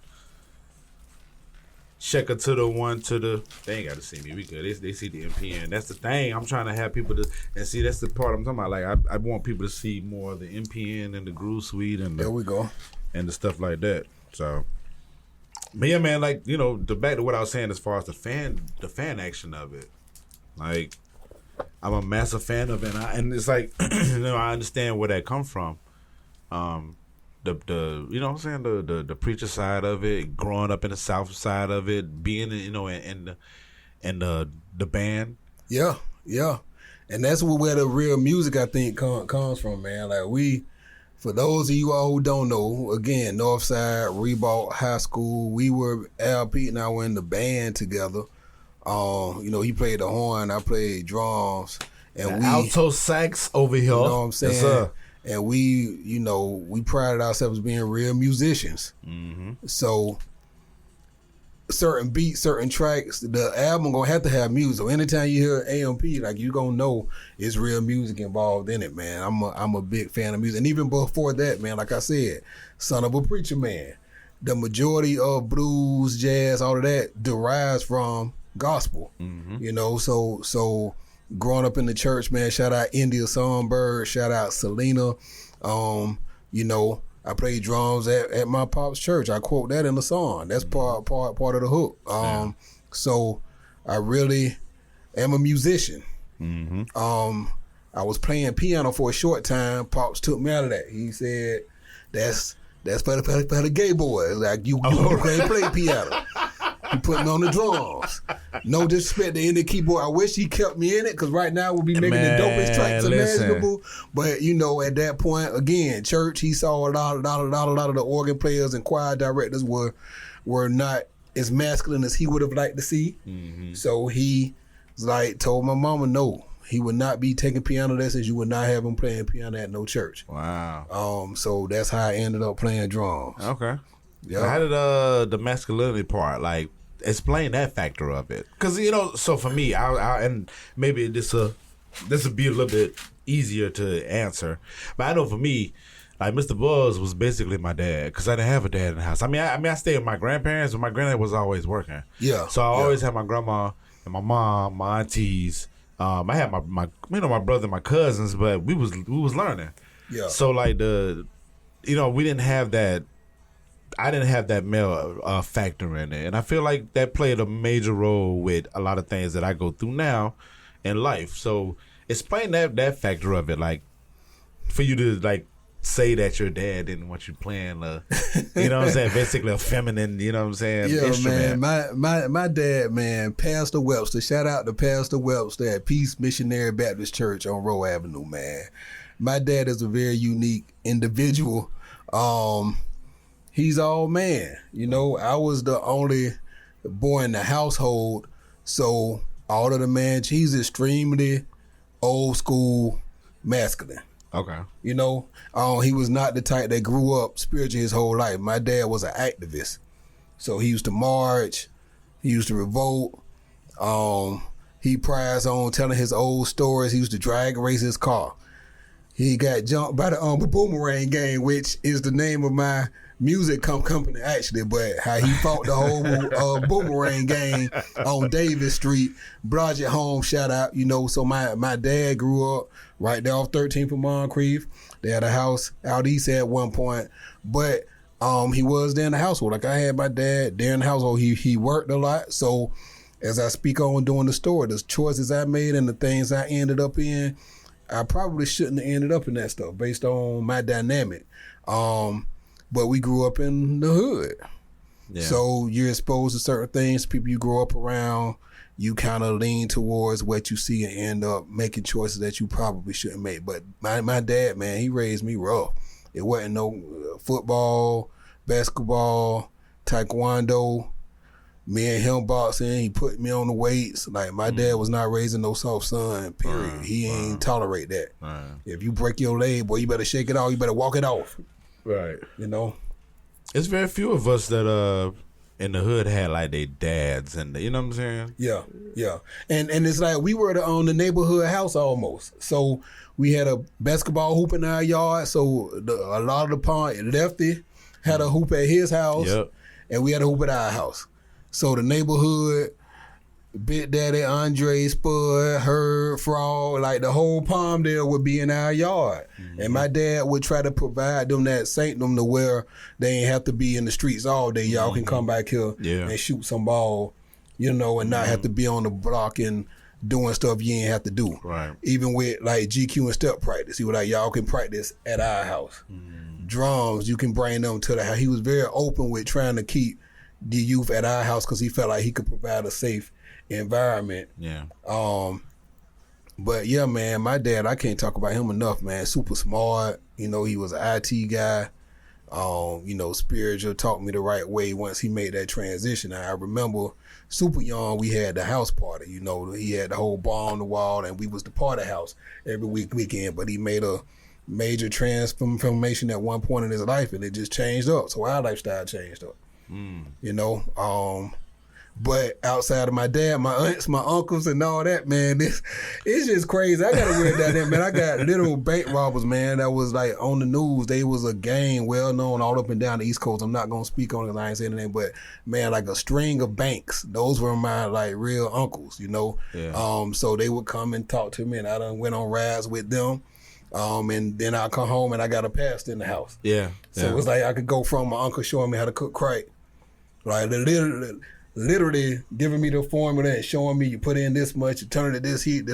Checker to the one to the. They ain't got to see me. We good. They see the MPN. That's the thing. I'm trying to have people to and see. That's the part I'm talking about. Like I want people to see more of the MPN and the Groove Suite and There we go. and the stuff like that. So, but yeah, man. Like the back to what I was saying as far as the fan action of it. Like I'm a massive fan of it, and it's like I understand where that come from. The you know what I'm saying, the preacher side of it, growing up in the South side of it, being in the band. Yeah, and that's where the real music I think comes from, man. Like for those of you all who don't know, again, Northside, Reebok High School, we were Al Pete and I were in the band together. He played the horn, I played drums, and we alto sax over here. You know what I'm saying? Yes, sir. And we prided ourselves as being real musicians. Mm-hmm. So certain beats, certain tracks, the album gonna have to have music. So anytime you hear AMP, like you gonna know it's real music involved in it, man. I'm a big fan of music. And even before that, man, like I said, son of a preacher man. The majority of blues, jazz, all of that derives from gospel. Mm-hmm. So growing up in the church, man, shout out India Songbird, shout out Selena. I played drums at my pop's church. I quote that in the song. That's part of the hook. So I really am a musician. Mm-hmm. I was playing piano for a short time. Pops took me out of that. He said, that's for the gay boys. Like you can't play piano. He put me on the drums. No disrespect to any keyboard. I wish he kept me in it, because right now we'll be making the dopest tracks imaginable. But at that point, again, church, he saw a lot of the organ players and choir directors were not as masculine as he would have liked to see. Mm-hmm. So he told my mama no. He would not be taking piano lessons. You would not have him playing piano at no church. Wow. So that's how I ended up playing drums. Okay. Yeah. So how did the masculinity part, like, explain that factor of it? Because so for me, I and maybe this will be a little bit easier to answer, but I know for me, like Mr. Buzz was basically my dad, because I didn't have a dad in the house. I stayed with my grandparents, but my granddad was always working. Yeah. So I always had my grandma and my mom, my aunties. I had my my brother, and my cousins, but we was learning. Yeah. So like we didn't have that. I didn't have that male factor in it, and I feel like that played a major role with a lot of things that I go through now in life. So explain that factor of it, like for you to like say that your dad didn't want you playing you know what I'm saying, basically a feminine, you know what I'm saying, instrument. Man, my dad, man, Pastor Webster, shout out to Pastor Webster at Peace Missionary Baptist Church on Rowe Avenue, man. My dad is a very unique individual. He's all man. I was the only boy in the household, so all of the man, he's extremely old school masculine. Okay. He was not the type that grew up spiritual his whole life. My dad was an activist. So he used to march, he used to revolt. He prides on telling his old stories. He used to drag race his car. He got jumped by the Boomerang Gang, which is the name of my music company actually, but how he fought the whole Boomerang Gang on Davis Street. Bridget Home, shout out. So my dad grew up right there off 13th and Moncrief. They had a house out east at one point, but he was there in the household. Like I had my dad there in the household. He worked a lot. So as I speak on doing the story, the choices I made and the things I ended up in, I probably shouldn't have ended up in that stuff based on my dynamic. But we grew up in the hood. Yeah. So you're exposed to certain things, people you grow up around. You kind of lean towards what you see and end up making choices that you probably shouldn't make. But my dad, man, he raised me rough. It wasn't no football, basketball, taekwondo. Me and him boxing. He put me on the weights. Like my dad was not raising no soft son. Period. He ain't tolerate that. If you break your leg, boy, you better shake it off. You better walk it off. Right. You know. It's very few of us that in the hood had like their dads and you know what I'm saying? Yeah, yeah. And it's like we were on the neighborhood house almost. So we had a basketball hoop in our yard. So a lot of the pond, Lefty had a hoop at his house. Yep. And we had a hoop at our house. So the neighborhood, Big Daddy, Andre, Spud, Herb, Frog, like the whole Palmdale would be in our yard. And my dad would try to provide them that sanctum to where they ain't have to be in the streets all day. Y'all can come back here and shoot some ball, you know, and not have to be on the block and doing stuff you ain't have to do. Right. Even with like GQ and step practice, he was like, y'all can practice at our house. Drums, you can bring them to the house. He was very open with trying to keep the youth at our house because he felt like he could provide a safe environment. Yeah. But yeah, man, my dad, I can't talk about him enough, man. Super smart. You know, he was an IT guy. You know, spiritual, taught me the right way once he made that transition. I remember super young, we had the house party. You know, he had the whole bar on the wall and we was the party house every weekend. But he made a major transformation at one point in his life and it just changed up. So our lifestyle changed up. You know, but outside of my dad, my aunts, my uncles, and all that, man, it's just crazy. I gotta wear that in, man. I got little bank robbers, man, that was like on the news. They was a gang well known all up and down the East Coast. I'm not gonna speak on it because I ain't saying anything, but man, like a string of banks. Those were my like real uncles, you know. Yeah. So they would come and talk to me, and I done went on rides with them. And then I come home and I got a pastor in the house. Yeah. So it was like I could go from my uncle showing me how to cook crack. Like literally giving me the formula and showing me you put in this much, you turn it to this heat,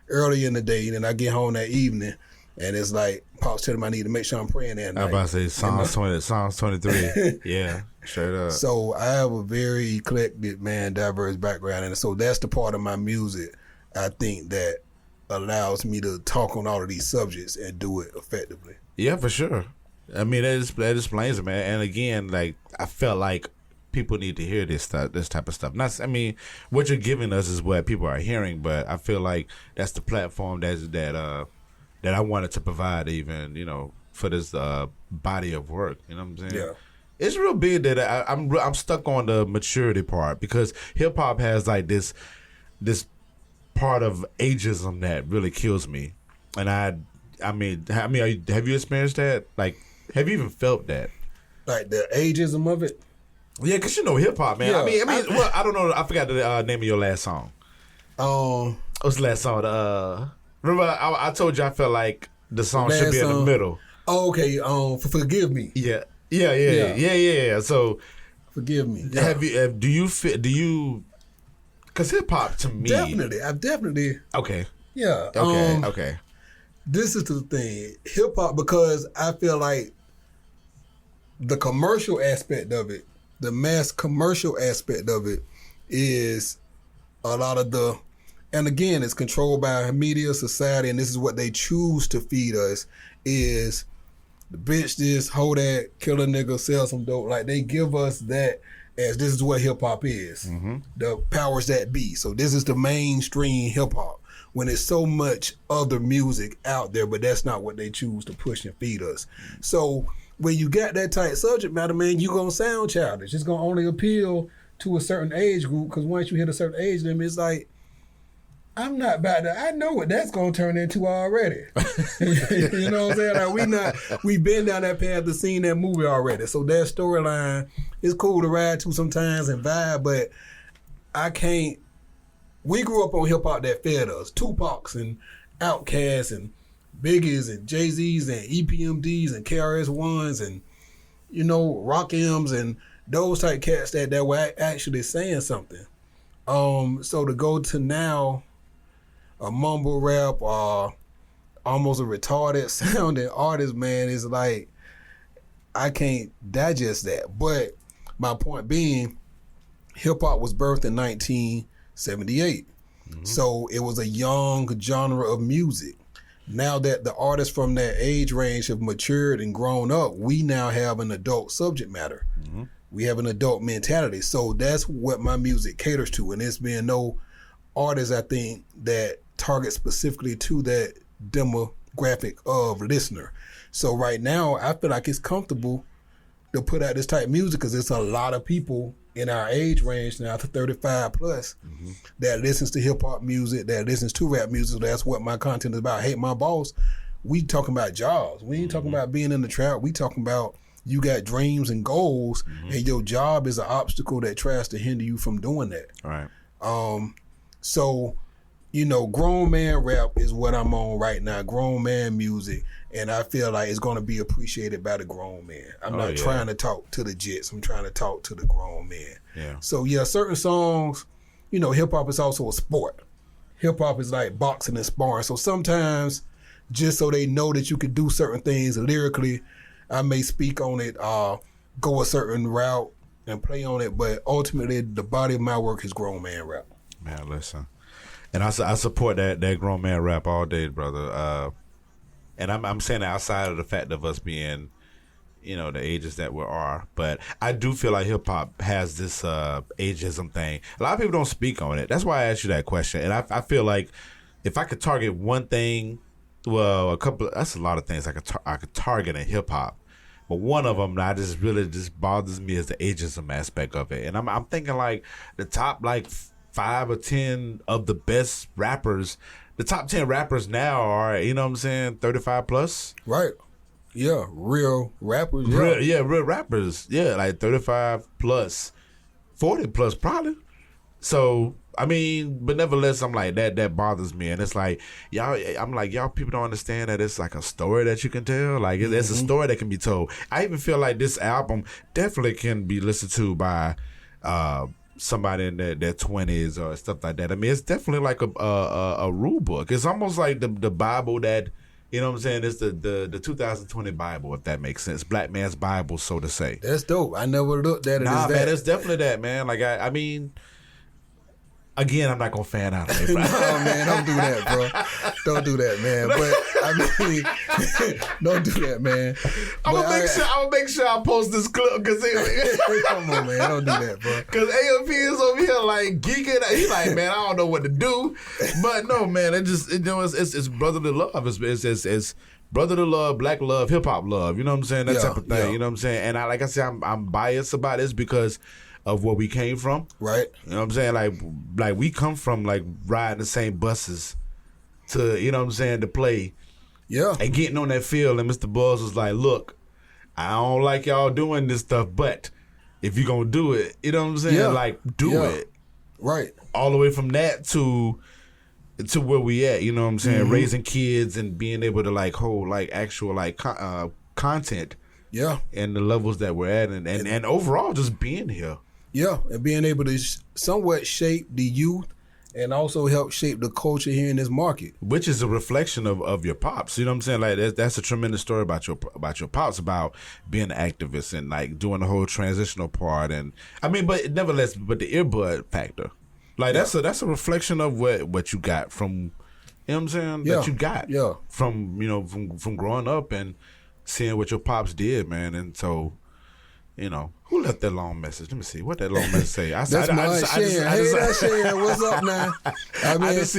early in the day. And then I get home that evening and it's like, Pops telling me I need to make sure I'm praying that night. I was about to say Psalms 23. Yeah, straight up. So I have a very eclectic, man, diverse background. And so that's the part of my music I think that allows me to talk on all of these subjects and do it effectively. Yeah, for sure. I mean, that explains it, man. And again, like I felt like people need to hear this type of stuff. Not, I mean, what you're giving us is what people are hearing, but I feel like that's the platform that I wanted to provide, even for this body of work. You know what I'm saying? Yeah. It's real big that I'm stuck on the maturity part because hip hop has like this part of ageism that really kills me, and I mean, have you experienced that? Like, have you even felt that? Like the ageism of it? Yeah, because hip hop, man. Yeah, I mean, well, I don't know. I forgot the name of your last song. What's the last song? Remember, I told you I felt like the song should be in the middle. Oh, okay. Forgive me. Yeah. So, forgive me. Yeah. Do you? Because hip hop to me, I've definitely. Okay. Yeah. Okay. This is the thing, hip hop, because I feel like the commercial aspect of it, the mass commercial aspect of it, is a lot of and again, it's controlled by media, society, and this is what they choose to feed us, is the bitch this, hold that, kill a nigga, sell some dope. Like, they give us that as this is what hip hop is. Mm-hmm. The powers that be. So this is the mainstream hip hop. When there's so much other music out there, but that's not what they choose to push and feed us. So when you got that type subject matter, man, you gonna sound childish. It's gonna only appeal to a certain age group, because once you hit a certain age limit, it's like, I'm not about to, I know what that's gonna turn into already. You know what I'm saying? Like, we've been down that path to seeing that movie already. So that storyline is cool to ride to sometimes and vibe, but I can't. We grew up on hip hop that fed us. Tupacs and Outkast and Biggies and Jay-Z's and EPMDs and KRS-Ones and, Rock M's and those type cats that were actually saying something. So to go to now a mumble rap or almost a retarded sounding artist, man, is like, I can't digest that. But my point being, hip hop was birthed in 1978. So it was a young genre of music. Now that the artists from that age range have matured and grown up, we now have an adult subject matter. We have an adult mentality. So that's what my music caters to. And there's been no artist, I think, that targets specifically to that demographic of listener. So right now, I feel like it's comfortable to put out this type of music because there's a lot of people in our age range now to 35 plus that listens to hip hop music, that listens to rap music. That's what my content is about. Hate My Boss, we talking about jobs. We ain't talking about being in the trap. We talking about you got dreams and goals, and your job is an obstacle that tries to hinder you from doing that. Right. So, you know, grown man rap is what I'm on right now, grown man music, and I feel like it's going to be appreciated by the grown man. I'm not trying to talk to the jits. I'm trying to talk to the grown man. Yeah. So, yeah, certain songs, you know, hip-hop is also a sport. Hip-hop is like boxing and sparring. So sometimes, just so they know that you can do certain things lyrically, I may speak on it, go a certain route and play on it, but ultimately the body of my work is grown man rap. Man, listen. And I support that grown man rap all day, brother. And I'm saying that outside of the fact of us being, you know, the ages that we are. But I do feel like hip-hop has this ageism thing. A lot of people don't speak on it. That's why I asked you that question. And I feel like if I could target one thing, well, that's a lot of things I could target in hip-hop. But one of them that just bothers me is the ageism aspect of it. And I'm thinking like the top like 5 or 10 of the best rappers, the top 10 rappers now are, you know what I'm saying, 35 plus. Right. Yeah, real rappers. Yeah, real rappers. Yeah, like 35 plus, 40 plus probably. So, I mean, but nevertheless, I'm like, that bothers me. And it's like, y'all people don't understand that it's like a story that you can tell. Like, it's a story that can be told. I even feel like this album definitely can be listened to by somebody in their 20s or stuff like that. I mean, it's definitely like a rule book. It's almost like the Bible that, you know what I'm saying, it's the 2020 Bible, if that makes sense. Black man's Bible, so to say. That's dope. I never looked at it as that. Man, it's definitely that, man. Like, I mean... Again, I'm not gonna fan out of it. No, man, don't do that, bro. Don't do that, man. But I mean, don't do that, man. I'm gonna make sure I post this clip because come on, man, don't do that, bro. Because AFP is over here like geeking. He's like, man, I don't know what to do. But no, man, it's brotherly love. It's brotherly love, black love, hip hop love. You know what I'm saying? That type of thing. You know what I'm saying? And like I said, I'm biased about this because of where we came from. Right. You know what I'm saying? Like we come from like riding the same buses to, you know what I'm saying, to play. Yeah. And getting on that field, and Mr. Buzz was like, look, I don't like y'all doing this stuff, but if you're gonna do it, you know what I'm saying? Like, do it. Right. All the way from that to where we at, you know what I'm saying? Raising kids and being able to like hold like actual like content. Yeah. And the levels that we're at and overall just being here. Yeah, and being able to somewhat shape the youth and also help shape the culture here in this market. Which is a reflection of your pops. You know what I'm saying? Like that's a tremendous story about your pops, about being an activist and like doing the whole transitional part. And I mean, but nevertheless, but the earbud factor. Like that's a reflection of what you got from, you know what I'm saying? Yeah. That you got from, you know, from growing up and seeing what your pops did, man. And so, you know, who left that long message? Let me see. What that long message say? That's mine, Sharon. Hey, that's Sharon. What's up now? I just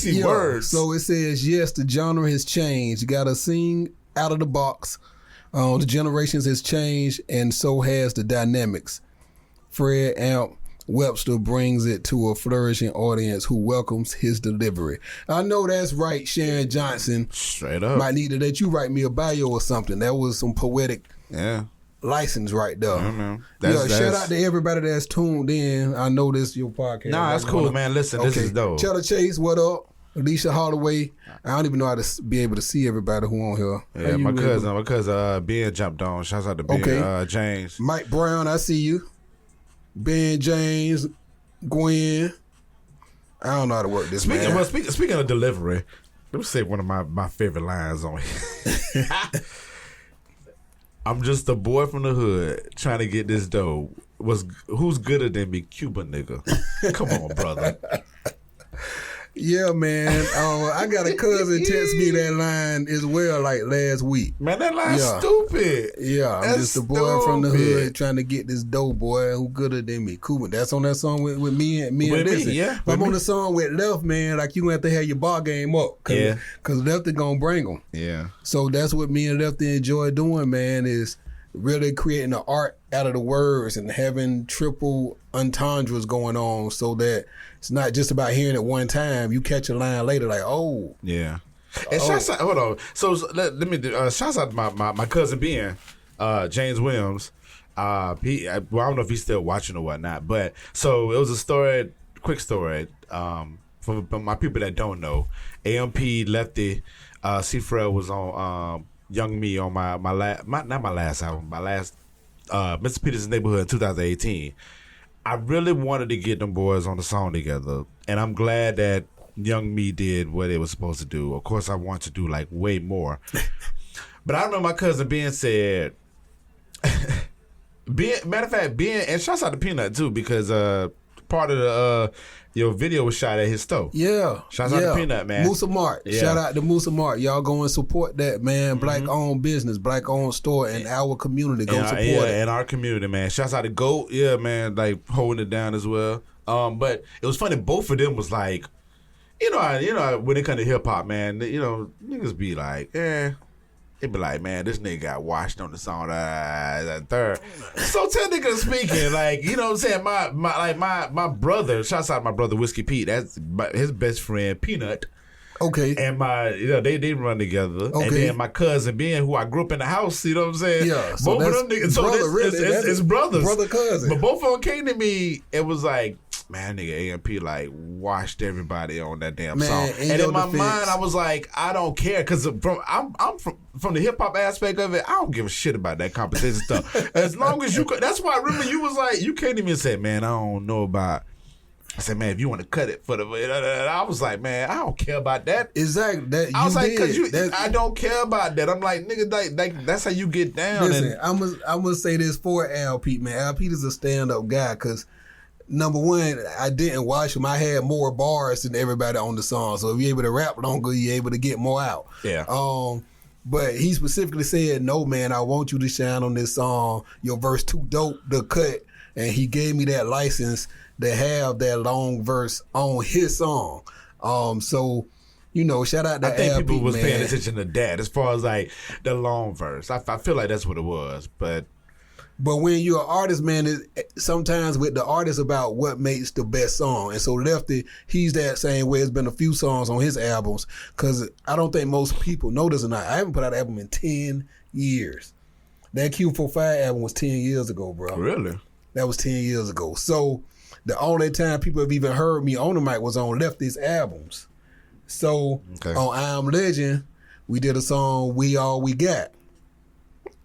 see words. So it says, yes, the genre has changed. You got to sing out of the box. The generations has changed, and so has the dynamics. Fred Amp Webster brings it to a flourishing audience who welcomes his delivery. I know that's right, Sharon Johnson. Straight up. Might need to let you write me a bio or something. That was some poetic license right there. Yeah, man. Shout out to everybody that's tuned in. I know this is your podcast. Nah, that's cool, man. Listen, this is dope. Cheddar Chase, what up? Alicia Holloway. I don't even know how to be able to see everybody who on here. Yeah, my cousin Ben jumped on. Shouts out to Ben James. Mike Brown, I see you. Ben James, Gwen. I don't know how to work this, man. Well, speaking of delivery, let me say one of my favorite lines on here. I'm just a boy from the hood trying to get this dough. who's gooder than me, Cuban nigga? Come on, brother. Yeah, man. I got a cousin text me that line as well, like last week. Man, that line's stupid. Yeah, I'm That's just a boy from the stupid. hood trying to get this dough, boy. Who gooder than me? Cuban. That's on that song with me and With me, Listen. yeah, But I'm with on me. the song with Left, man. Like you gonna have to have your bar game up, cause Lefty gonna bring them. Yeah. So that's what me and Lefty enjoy doing, man. Is really creating the art out of the words and having triple entendres going on, so that it's not just about hearing it one time. You catch a line later, like, oh, Yeah. And shouts out, hold on. So let me do, shouts out to my cousin Ben, James Williams. I don't know if he's still watching or whatnot, but so it was a story, quick story. For my people that don't know, AMP Lefty, C. Fred was on Young Me on my last, not my last album, my last Mr. Peter's Neighborhood in 2018. I really wanted to get them boys on the song together, and I'm glad that Young Me did what it was supposed to do. Of course, I want to do like way more, but I remember my cousin Ben said, matter of fact, Ben, and shouts out to Peanut too, because part of the your video was shot at his store. yeah. Shouts out to Peanut, man. Musa Mart. Yeah. Shout out to Musa Mart. Y'all go and support that, man. Black owned business, black owned store in our community. Go support it. in our community, man. Shouts out to Goat, yeah, man, like holding it down as well. But it was funny. Both of them was like, you know, when it come to hip hop, man, you know, niggas be like, they be like, man, this nigga got washed on the song, that third. So technically speaking, like, you know what I'm saying, my brother, shouts out to my brother Whiskey Pete, that's his best friend Peanut. Okay. And they run together. Okay. And then my cousin Ben, who I grew up in the house, you know what I'm saying? Yeah, so both of that's them niggas. So brother, really. it's brothers. Brother, cousin. But both of them came to me, it was like, man, nigga, AMP like washed everybody on that damn Man, song. in And your in my defense- mind, I was like, I don't care, because I'm from the hip hop aspect of it. I don't give a shit about that competition stuff. As long as you, that's why I remember you was like, you came to me and said, man, I don't know about. I said, man, if you want to cut it for the, I was like, man, I don't care about that. Exactly. That I was you like, did. because I don't care about that. I'm like, nigga, like that's how you get down. Listen, And I'm gonna say this for Al Pete, man. Al Pete is a stand up guy because number one, I didn't watch him. I had more bars than everybody on the song. So if you're able to rap longer, you're able to get more out. Yeah. But he specifically said, no, man, I want you to shine on this song. Your verse too dope to cut. And he gave me that license to have that long verse on his song. So, you know, shout out to I think Al people Pete, was man. paying attention to that as far as like the long verse. I feel like that's what it was. But when you're an artist, man, sometimes with the artist about what makes the best song. And so Lefty, he's that same way. It's been a few songs on his albums because I don't think most people know this or not. I haven't put out an album in 10 years. That Q45 album was 10 years ago, bro. really, That was 10 years ago. So the only time people have even heard me on the mic was on Lefty's albums. So on I Am Legend, we did a song, We All We Got.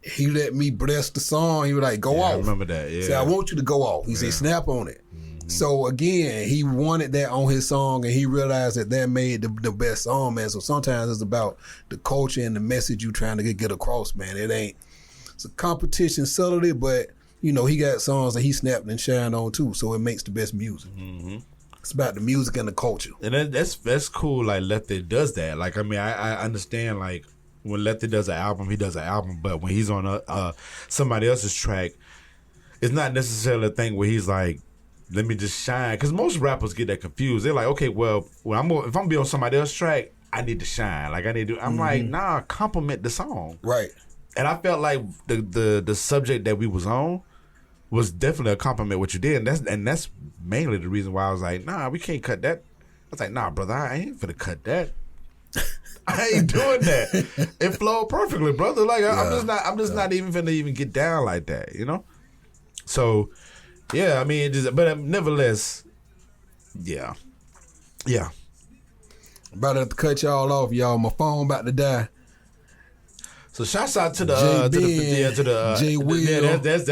He let me bless the song. He was like, go off. I remember that. Yeah, Say, I want you to go off. He said, snap on it. So again, he wanted that on his song, and he realized that made the best song, man. So sometimes it's about the culture and the message you trying to get across, man. It's a competition subtly, but you know, he got songs that he snapped and shined on too, so it makes the best music. It's about the music and the culture. and that's cool. Like Lefty does that. Like I mean, I understand like when Lefty does an album, he does an album, but when he's on somebody else's track, it's not necessarily a thing where he's like, let me just shine. Because most rappers get that confused. They're like, okay, well, if I'm gonna be on somebody else's track, I need to shine. Like I need to. I'm like, nah, compliment the song. Right. And I felt like the subject that we was on was definitely a compliment what you did, and that's mainly the reason why I was like, nah, we can't cut that. I was like, nah, brother, I ain't finna cut that. I ain't doing that. It flowed perfectly, brother. Like I'm just not even finna even get down like that, you know. So, yeah, I mean, but nevertheless, yeah. About to have to cut y'all off, y'all. My phone about to die. So shouts out to the Jay Will. Yeah, that's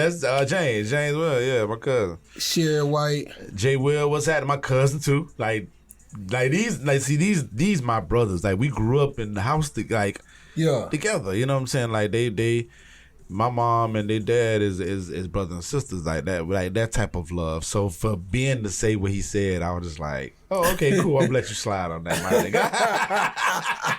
James Will, yeah, my cousin. Sherry White. Jay Will, what's happening? My cousin too. Like these my brothers. Like we grew up in the house together. You know what I'm saying? Like they my mom and their dad is brothers and sisters like that type of love. So for Ben to say what he said, I was just like, oh, okay, cool. I'm let you slide on that, my nigga.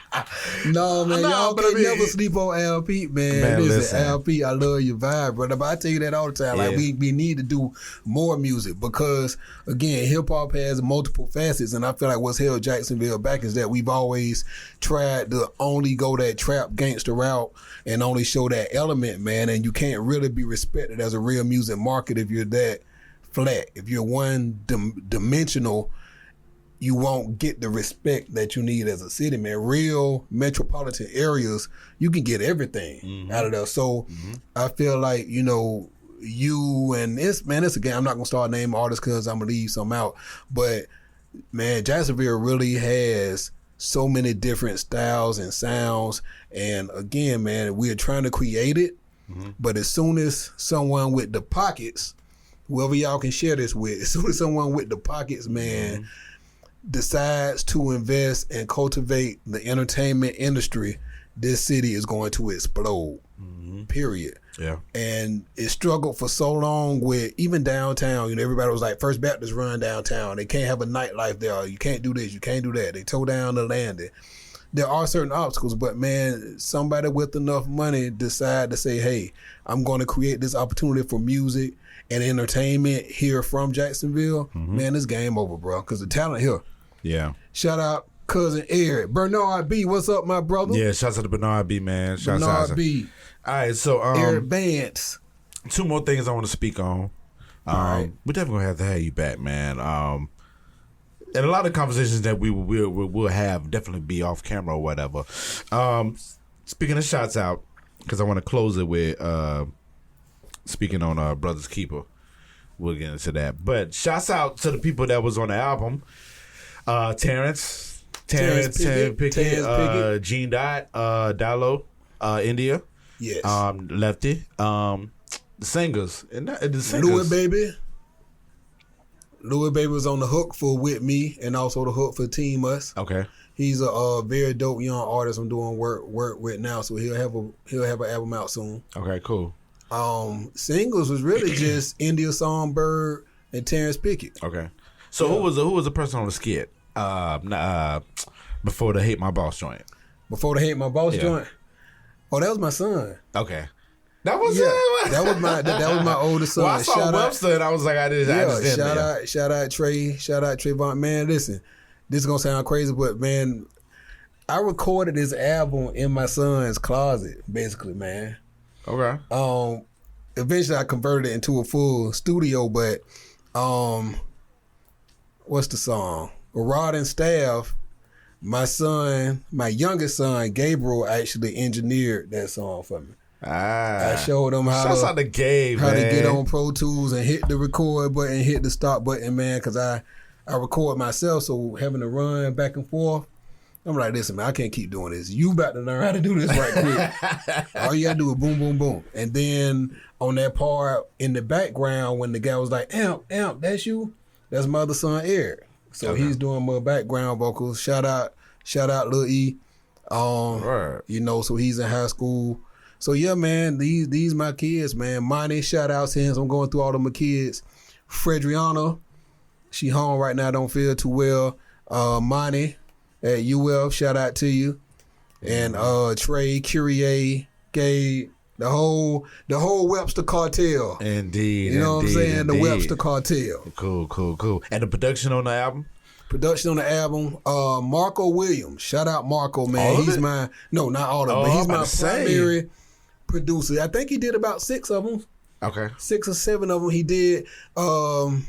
No, man, y'all but can't I mean, never sleep on LP, man. Man, Listen, listen. LP, I love your vibe, brother. But I tell you that all the time. Like, Yeah. we need to do more music because, again, hip-hop has multiple facets, and I feel like what's held Jacksonville back is that we've always tried to only go that trap gangster route and only show that element, man, and you can't really be respected as a real music market if you're that flat. If you're one-dimensional, you won't get the respect that you need as a city, man. Real metropolitan areas, you can get everything out of there. So I feel like, you know, you and it's again, I'm not going to start naming artists because I'm going to leave some out. But, man, Jacksonville really has so many different styles and sounds. And, again, man, we're trying to create it. But as soon as someone with the pockets, whoever y'all can share this with, as soon as someone with the pockets, man, decides to invest and cultivate the entertainment industry, this city is going to explode. Period. Yeah. And it struggled for so long with even downtown. You know, everybody was like, First Baptist run downtown. They can't have a nightlife there. You can't do this. You can't do that. They tore down the landing. There are certain obstacles, but man, somebody with enough money decide to say, hey, I'm going to create this opportunity for music and entertainment here from Jacksonville. Man, this game over, bro, because the talent here. Yeah. Shout out cousin Eric. Bernard B, what's up, my brother? Yeah, shouts out to Bernard B, man. Shouts Bernard out. B. All right, so Eric Vance. two more things I want to speak on. right. We're definitely gonna have to have you back, man. And a lot of conversations that we'll have definitely be off camera or whatever. Speaking of shouts out, because I want to close it with speaking on Brothers Keeper. We'll get into that, but shouts out to the people that was on the album. Terrence Pickett, Gene Dot, Dallo, India, Yes. Lefty, the singers, and the singers. Louis Baby was on the hook for With Me and also the hook for Team Us. Okay. He's a very dope young artist I'm doing work with now, so he'll have an album out soon. Okay. Cool. Singles was really just India Songbird and Terrence Pickett. Okay. So who was the person on the skit? Before the Hate My Boss joint. Before the Hate My Boss joint. Oh, that was my son. Okay. That was that was my oldest son. Well, I saw Webster and I was like, I just shout out Trayvon. Man, listen, this is gonna sound crazy, but man, I recorded this album in my son's closet, basically, man. Okay. Eventually I converted it into a full studio, but what's the song? Rod and Staff, my youngest son, Gabriel, actually engineered that song for me. I showed him how to get on Pro Tools and hit the record button, hit the stop button, man, because I record myself, so having to run back and forth, I'm like, listen, man, I can't keep doing this. You about to learn how to do this right quick. All you got to do is boom, boom, boom. And then on that part in the background, when the guy was like, Amp, that's you? That's my other son, Eric. So he's doing my background vocals. Shout out Lil E. You know, so he's in high school. So yeah, man, these my kids, man. Monty, shout out to him. I'm going through all of my kids. Fredriana, she home right now, don't feel too well. Monty at UF, shout out to you. And Trey, Curie, Gabe, the whole Webster cartel. Indeed. You know what I'm saying? The Webster cartel. Cool. And the production on the album? Marco Williams. Shout out Marco, man. All of He's it? not all of it, but he's my primary producer. I think he did about 6 of them. Okay. 6 or 7 of them he did. I'm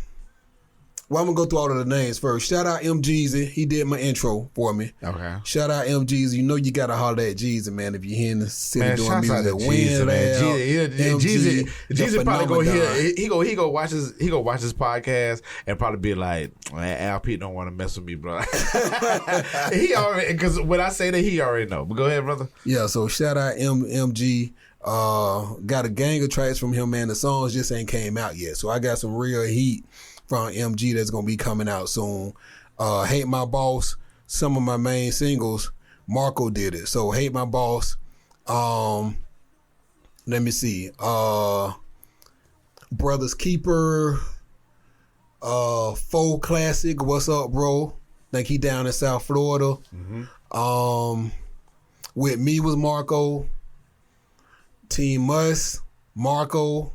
going to go through all of the names first. Shout out M. Jeezy. He did my intro for me. Okay. Shout out M. Jeezy. You know you got to holler at Jeezy, man, if you're here in the city Man, doing shouts out music. to Jeezy, man. Jeezy probably go hear. He go watch his podcast and probably be like, man, Al Pete don't want to mess with me, bro. He already, because when I say that, he already know. But go ahead, brother. Yeah, so shout out MG. Got a gang of tracks from him, man. The songs just ain't came out yet. So I got some real heat from MG that's gonna be coming out soon. Hate My Boss, some of my main singles, Marco did it. So Hate My Boss, Let me see. Brothers Keeper, Folk Classic. What's up, bro? Think he down in South Florida. With me was Marco. Team Mus, Marco.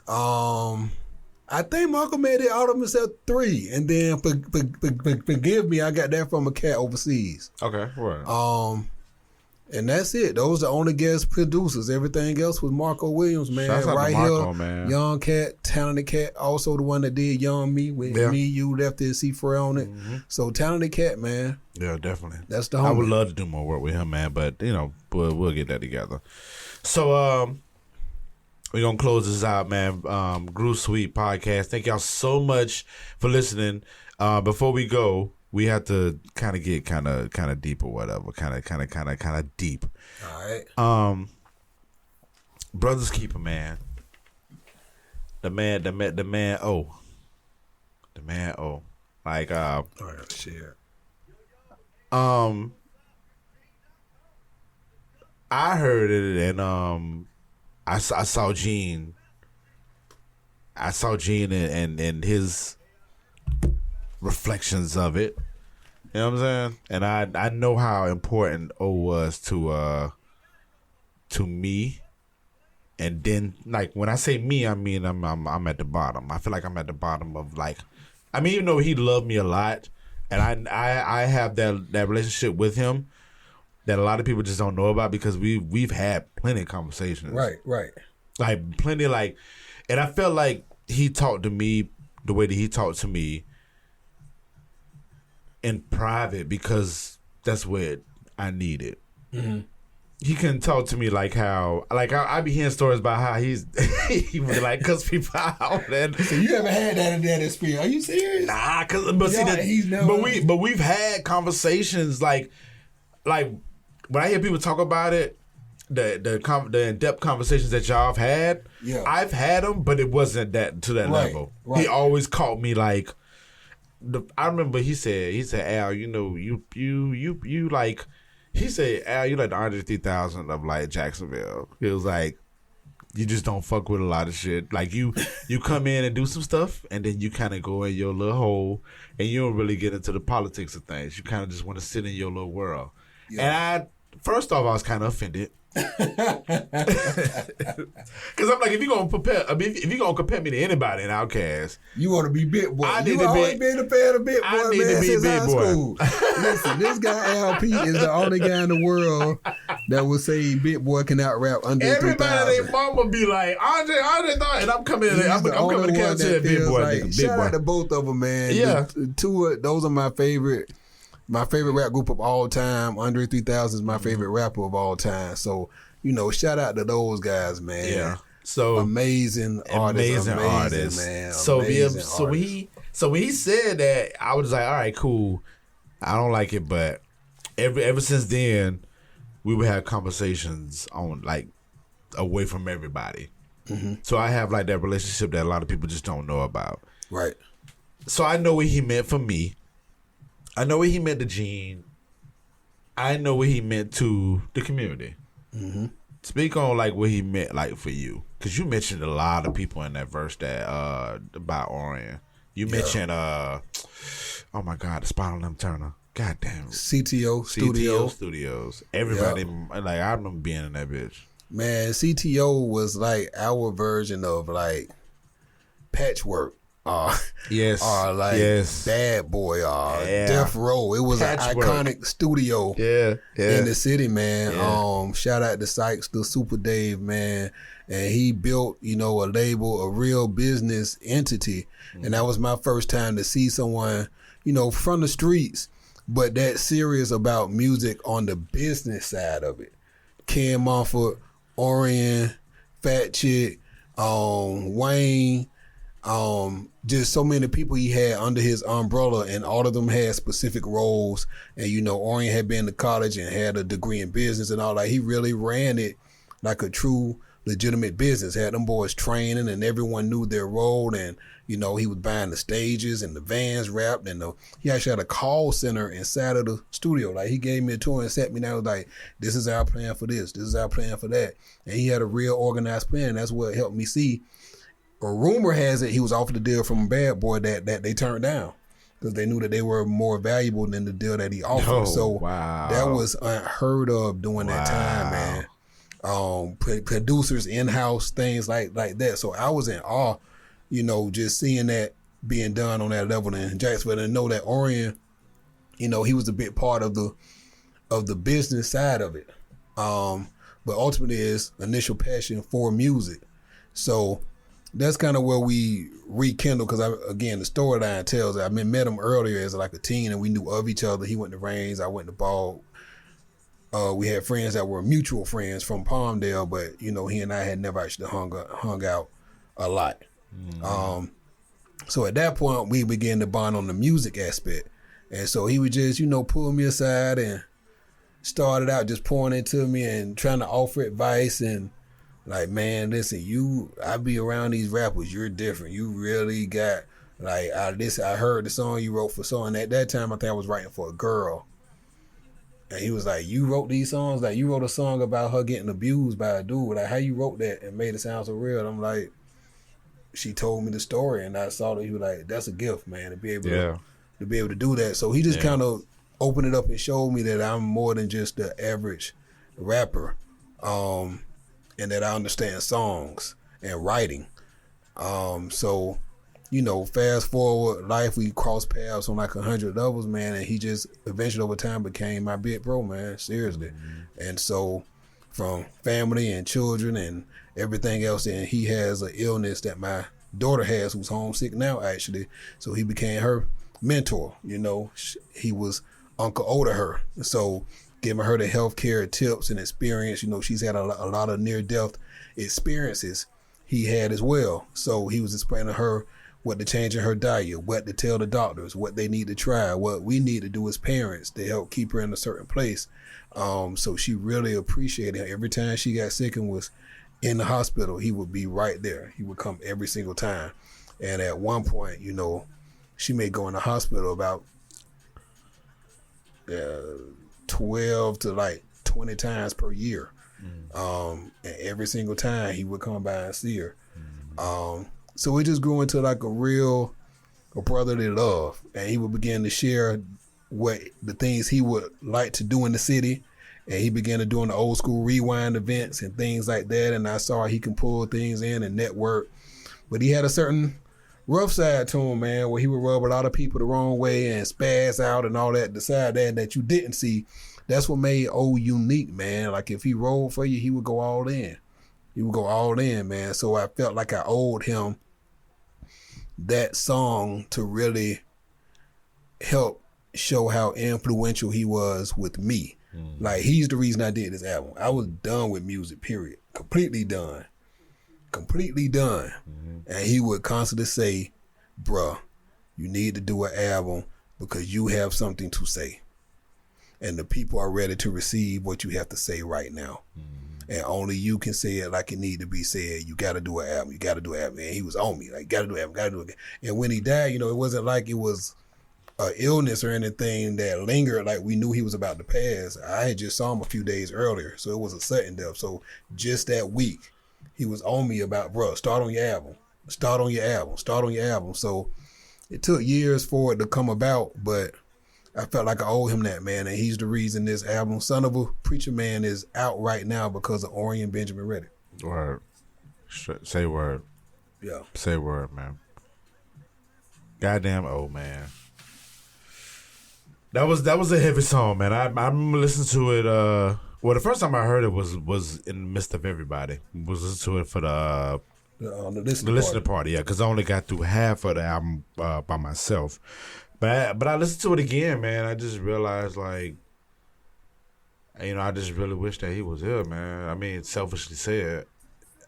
I think Marco made it out of himself 3, and then forgive me, I got that from a cat overseas. Okay, right. And that's it. Those are the only guest producers. Everything else was Marco Williams, man. Shouts out to right Marco, here, man. Young Cat, Talented Cat. Also the one that did Young Me with me, you, Lefty, and C4 on it. So Talented Cat, man. Yeah, definitely. That's the homie. I would love to do more work with him, man, but we'll get that together. So we're gonna close this out, man. Groove Sweet Podcast. Thank y'all so much for listening. Before we go, we have to kind of get kind of deep or whatever. Kind of deep. All right. Brothers Keeper, man. The man. Like All right, share. I heard it, and I saw Gene. I saw Gene and his reflections of it. You know what I'm saying? And I know how important O was to me. And then, like, when I say me, I mean I'm at the bottom. I feel like I'm at the bottom of, like, I mean, even though he loved me a lot, and I have that relationship with him that a lot of people just don't know about, because we've had plenty of conversations. Right. Like, plenty, like, and I felt like he talked to me the way that he talked to me in private, because that's what I needed. Mm-hmm. He couldn't talk to me like how, like, I be hearing stories about how he would, like, cuss people out. And So you haven't had that experience? Are you serious? nah, but we've had conversations like when I hear people talk about it, the in-depth conversations that y'all have had, I've had them, but it wasn't that to that level. Right. He always caught me like, I remember he said, Al, you like, he said, Al, you like the Andre 3000 of, like, Jacksonville. He was like, you just don't fuck with a lot of shit. Like, you come in and do some stuff, and then you kind of go in your little hole, and you don't really get into the politics of things. You kind of just want to sit in your little world. Yeah. And first off, I was kind of offended. Because I'm like, if you're gonna compare me to anybody in Outkast, you want to be Big Boy. I need you to always been a fan of Big Boy, I need man, to be since Big high Boy. school. Listen, this guy LP is the only guy in the world that would say Big Boy can out rap under 3,000. Everybody, their mama be like, Andre thought, and I'm coming to the couch to that Big Boy, like, nigga, Big shout Boy. out to both of them, man. Yeah, those are my favorite rap group of all time. Andre 3000 is my favorite rapper of all time. So, shout out to those guys, man. Yeah. So amazing artists, man. So when he said that, I was like, all right, cool. I don't like it, but ever since then, we would have conversations on, like, away from everybody. Mm-hmm. So I have, like, that relationship that a lot of people just don't know about. Right. So I know what he meant for me. I know what he meant to Gene. I know what he meant to the community. Mm-hmm. Speak on, like, what he meant, like, for you, because you mentioned a lot of people in that verse that about Orion. You mentioned oh my God, the Spinal Limb Turner. God damn. CTO Studios. Everybody, like, I remember being in that bitch. Man, CTO was like our version of, like, Patchwork. Yes. Bad Boy, Death Row. It was Patchwork. an iconic studio in the city, man. Yeah. Shout out to Sykes, the Super Dave, man. And he built, a label, a real business entity. Mm-hmm. And that was my first time to see someone, from the streets, but that serious about music on the business side of it. Ken Mumford, Orion, Fat Chick, Wayne, just so many people he had under his umbrella, and all of them had specific roles. And, Orion had been to college and had a degree in business and all that. He really ran it like a true legitimate business. Had them boys training, and everyone knew their role. And he was buying the stages and the vans wrapped, and he actually had a call center inside of the studio. Like, he gave me a tour and sat me down. Was like, this is our plan for this. This is our plan for that. And he had a real organized plan. And that's what helped me see. A rumor has it he was offered the deal from Bad Boy that they turned down, because they knew that they were more valuable than the deal that he offered. Oh, so wow. that was unheard of during that time, man. Producers, in-house, things like that. So I was in awe, just seeing that being done on that level in Jacksonville, and know that Orion, he was a big part of the business side of it. But ultimately his initial passion for music. So that's kind of where we rekindled, because again, the storyline tells that I met him earlier as like a teen, and we knew of each other. He went to Reigns, I went to Ball. We had friends that were mutual friends from Palmdale, but he and I had never actually hung out a lot. So at that point, we began to bond on the music aspect, and so he would just pull me aside and started out just pouring into me and trying to offer advice. And like, man, listen, I be around these rappers. You're different. You really got, like, I heard the song you wrote for so, and at that time, I think I was writing for a girl. And he was like, you wrote these songs? Like, you wrote a song about her getting abused by a dude. Like, how you wrote that and made it sound so real? And I'm like, she told me the story, and I saw that he was like, that's a gift, man, to be able to do that. So he just kind of opened it up and showed me that I'm more than just the average rapper. And that I understand songs and writing. So, fast forward life, we crossed paths on like 100 levels, man, and he just eventually over time became my big bro, man, seriously. And so from family and children and everything else, and he has an illness that my daughter has, who's homesick now, actually. So he became her mentor, he was uncle older her. So giving her the healthcare tips and experience. She's had a lot of near-death experiences he had as well. So he was explaining to her what to change in her diet, what to tell the doctors, what they need to try, what we need to do as parents to help keep her in a certain place. So she really appreciated him. Every time she got sick and was in the hospital, he would be right there. He would come every single time. And at one point, she may go in the hospital about 12 to like 20 times per year. And every single time he would come by and see her. So it just grew into like a brotherly love, and he would begin to share what the things he would like to do in the city, and he began to doing the old school rewind events and things like that. And I saw he can pull things in and network, but he had a certain rough side to him, man, where he would rub a lot of people the wrong way and spaz out and all that. The side that you didn't see, that's what made O unique, man. Like, if he rolled for you, he would go all in. He would go all in, man. So I felt like I owed him that song to really help show how influential he was with me. Like, he's the reason I did this album. I was done with music, period. Completely done. And he would constantly say, bruh, you need to do an album because you have something to say. And the people are ready to receive what you have to say right now. And only you can say it like it need to be said. You got to do an album. And he was on me, like, got to do an album. And when he died, it wasn't like it was an illness or anything that lingered, like we knew he was about to pass. I had just saw him a few days earlier, so it was a sudden death. So just that week, he was on me about, bro, start on your album. So it took years for it to come about, but I felt like I owe him that, man. And he's the reason this album, Son of a Preacherman, is out right now because of Orion Benjamin Reddick. Word. Say word. Yeah. Say word, man. Goddamn old man. That was a heavy song, man. I remember listening to it. The first time I heard it was in the midst of everybody. Was listening to it for the listening party, yeah, because I only got through half of the album by myself. But I listened to it again, man. I just realized, like, I just really wish that he was here, man. I mean, selfishly said,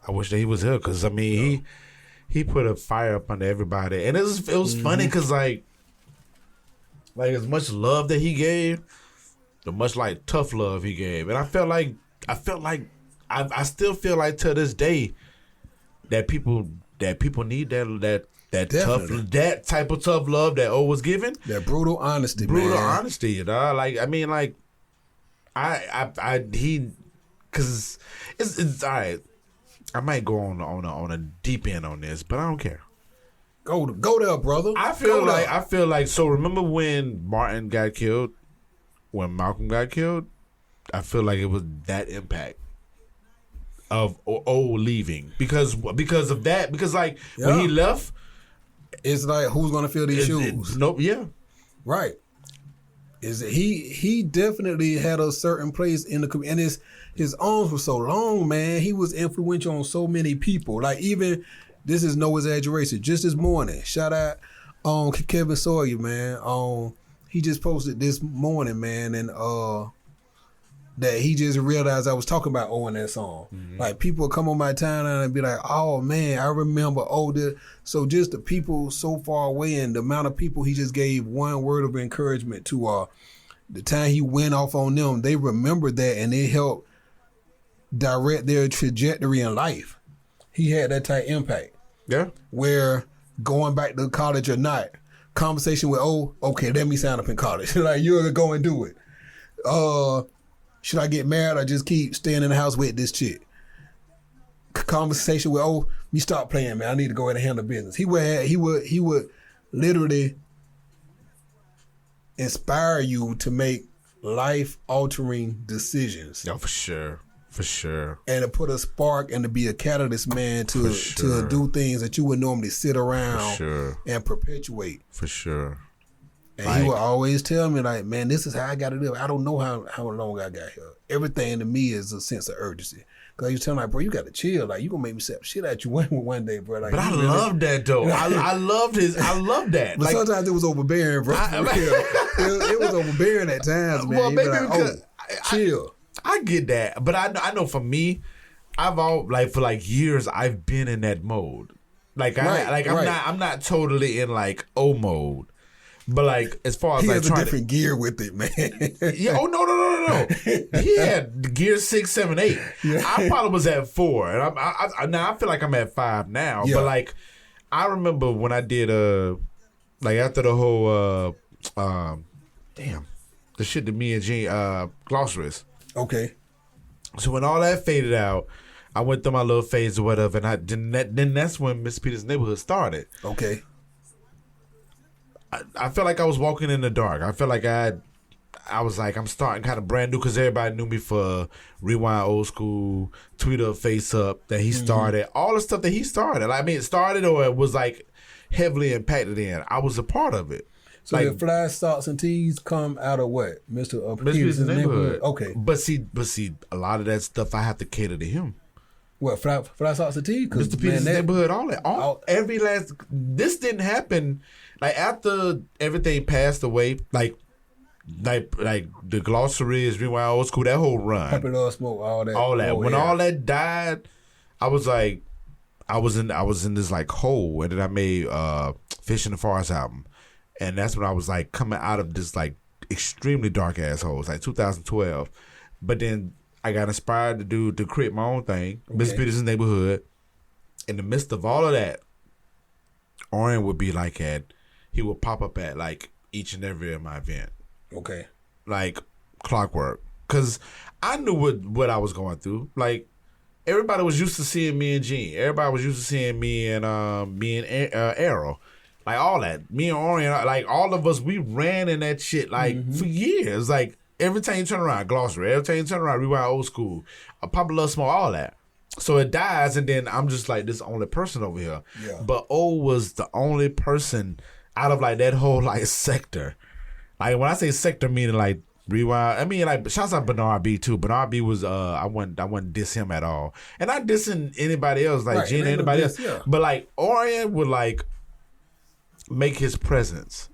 I wish that he was here because, I mean, he put a fire up under everybody. And it was funny because, like as much love that he gave, the much, like, tough love he gave. And I felt like I still feel like to this day that people need that tough, that type of tough love that O was giving. That brutal honesty, brutal man. honesty, you know. Like I mean, like because it's all right. I might go on a deep end on this, but I don't care. Go there, brother. I feel like so. Remember when Martin got killed? When Malcolm got killed, I feel like it was that impact of O leaving because of that. Because like when he left, it's like who's gonna fill these shoes? Nope. Yeah. Right. Is he definitely had a certain place in the community, and his arms were so long, man. He was influential on so many people. Like even this is no exaggeration. Just this morning, shout out on Kevin Sawyer, man. He just posted this morning, man, and that he just realized I was talking about O in that song. Mm-hmm. Like people would come on my timeline and be like, "Oh man, I remember this." So just the people so far away and the amount of people he just gave one word of encouragement to. The time he went off on them, they remembered that and it helped direct their trajectory in life. He had that type impact. Yeah. Where going back to college or not, conversation with okay, let me sign up in college. Like you're gonna go and do it. Should I get married or just keep staying in the house with this chick? Conversation with me stop playing, man. I need to go in and handle business. He would literally inspire you to make life altering decisions. Oh, for sure. For sure. And to put a spark and to be a catalyst, man, to do things that you would normally sit around and perpetuate. For sure. And he would always tell me, like, man, this is how I got to live. I don't know how long I got here. Everything to me is a sense of urgency. Because he was telling me, like, bro, you got to chill. Like, you going to make me slap shit at you one day, bro. Like, but I love that, though. I love that. But like, sometimes it was overbearing, bro. It was overbearing at times, man. Well, maybe like, because chill. I get that. But I know for me, for years, I've been in that mode. Like, I'm not totally in, like, O mode. But like as far as he like has a different gear with it, man. Yeah. Oh no. He had gear 6, 7, 8. Yeah. I probably was at 4, and I now I feel like I'm at 5 now. Yeah. But like I remember when I did like after the whole the shit that me and Gene glossaries. Okay. So when all that faded out, I went through my little phase or whatever, and then that's when Miss Peter's Neighborhood started. Okay. I felt like I was walking in the dark. I felt like I was like, I'm starting kind of brand new because everybody knew me for Rewind Old School, Tweet Up, Face Up, that he started. All the stuff that he started. I mean, it started or it was like heavily impacted in. I was a part of it. So like, the Fly Socks and Tees come out of what? Mr. Peter's Neighborhood. Okay. But see, a lot of that stuff I have to cater to him. What, Fly Socks and Tees? Mr. Peter's Neighborhood, all that. Every last... This didn't happen... Like after everything passed away, like the glossaries, Rewind Old School, that whole run, Puppy Love Smoke, all that. When all that died, I was like, I was in this like hole, and then I made Fish in the Forest album, and that's when I was like coming out of this like extremely dark ass hole. It's like 2012, but then I got inspired to create my own thing, Miss Peter's Neighborhood. In the midst of all of that, Orion would be like he would pop up at like each and every of my event. Okay. Like clockwork. Because I knew what I was going through. Like everybody was used to seeing me and Gene. Everybody was used to seeing me and Arrow. Like all that. Me and Orion, like all of us, we ran in that shit like for years. Like every time you turn around, Glossary. Every time you turn around, Rewind Old School. Papa Love Smoke, all that. So it dies, and then I'm just like this only person over here. Yeah. But O was the only person out of like that whole like sector. Like when I say sector, meaning like Rewind, I mean like shouts out Bernard B too. Bernard B was I wouldn't diss him at all, and I dissing anybody else like Gene, anybody else. Yeah. But like Orion would like make his presence,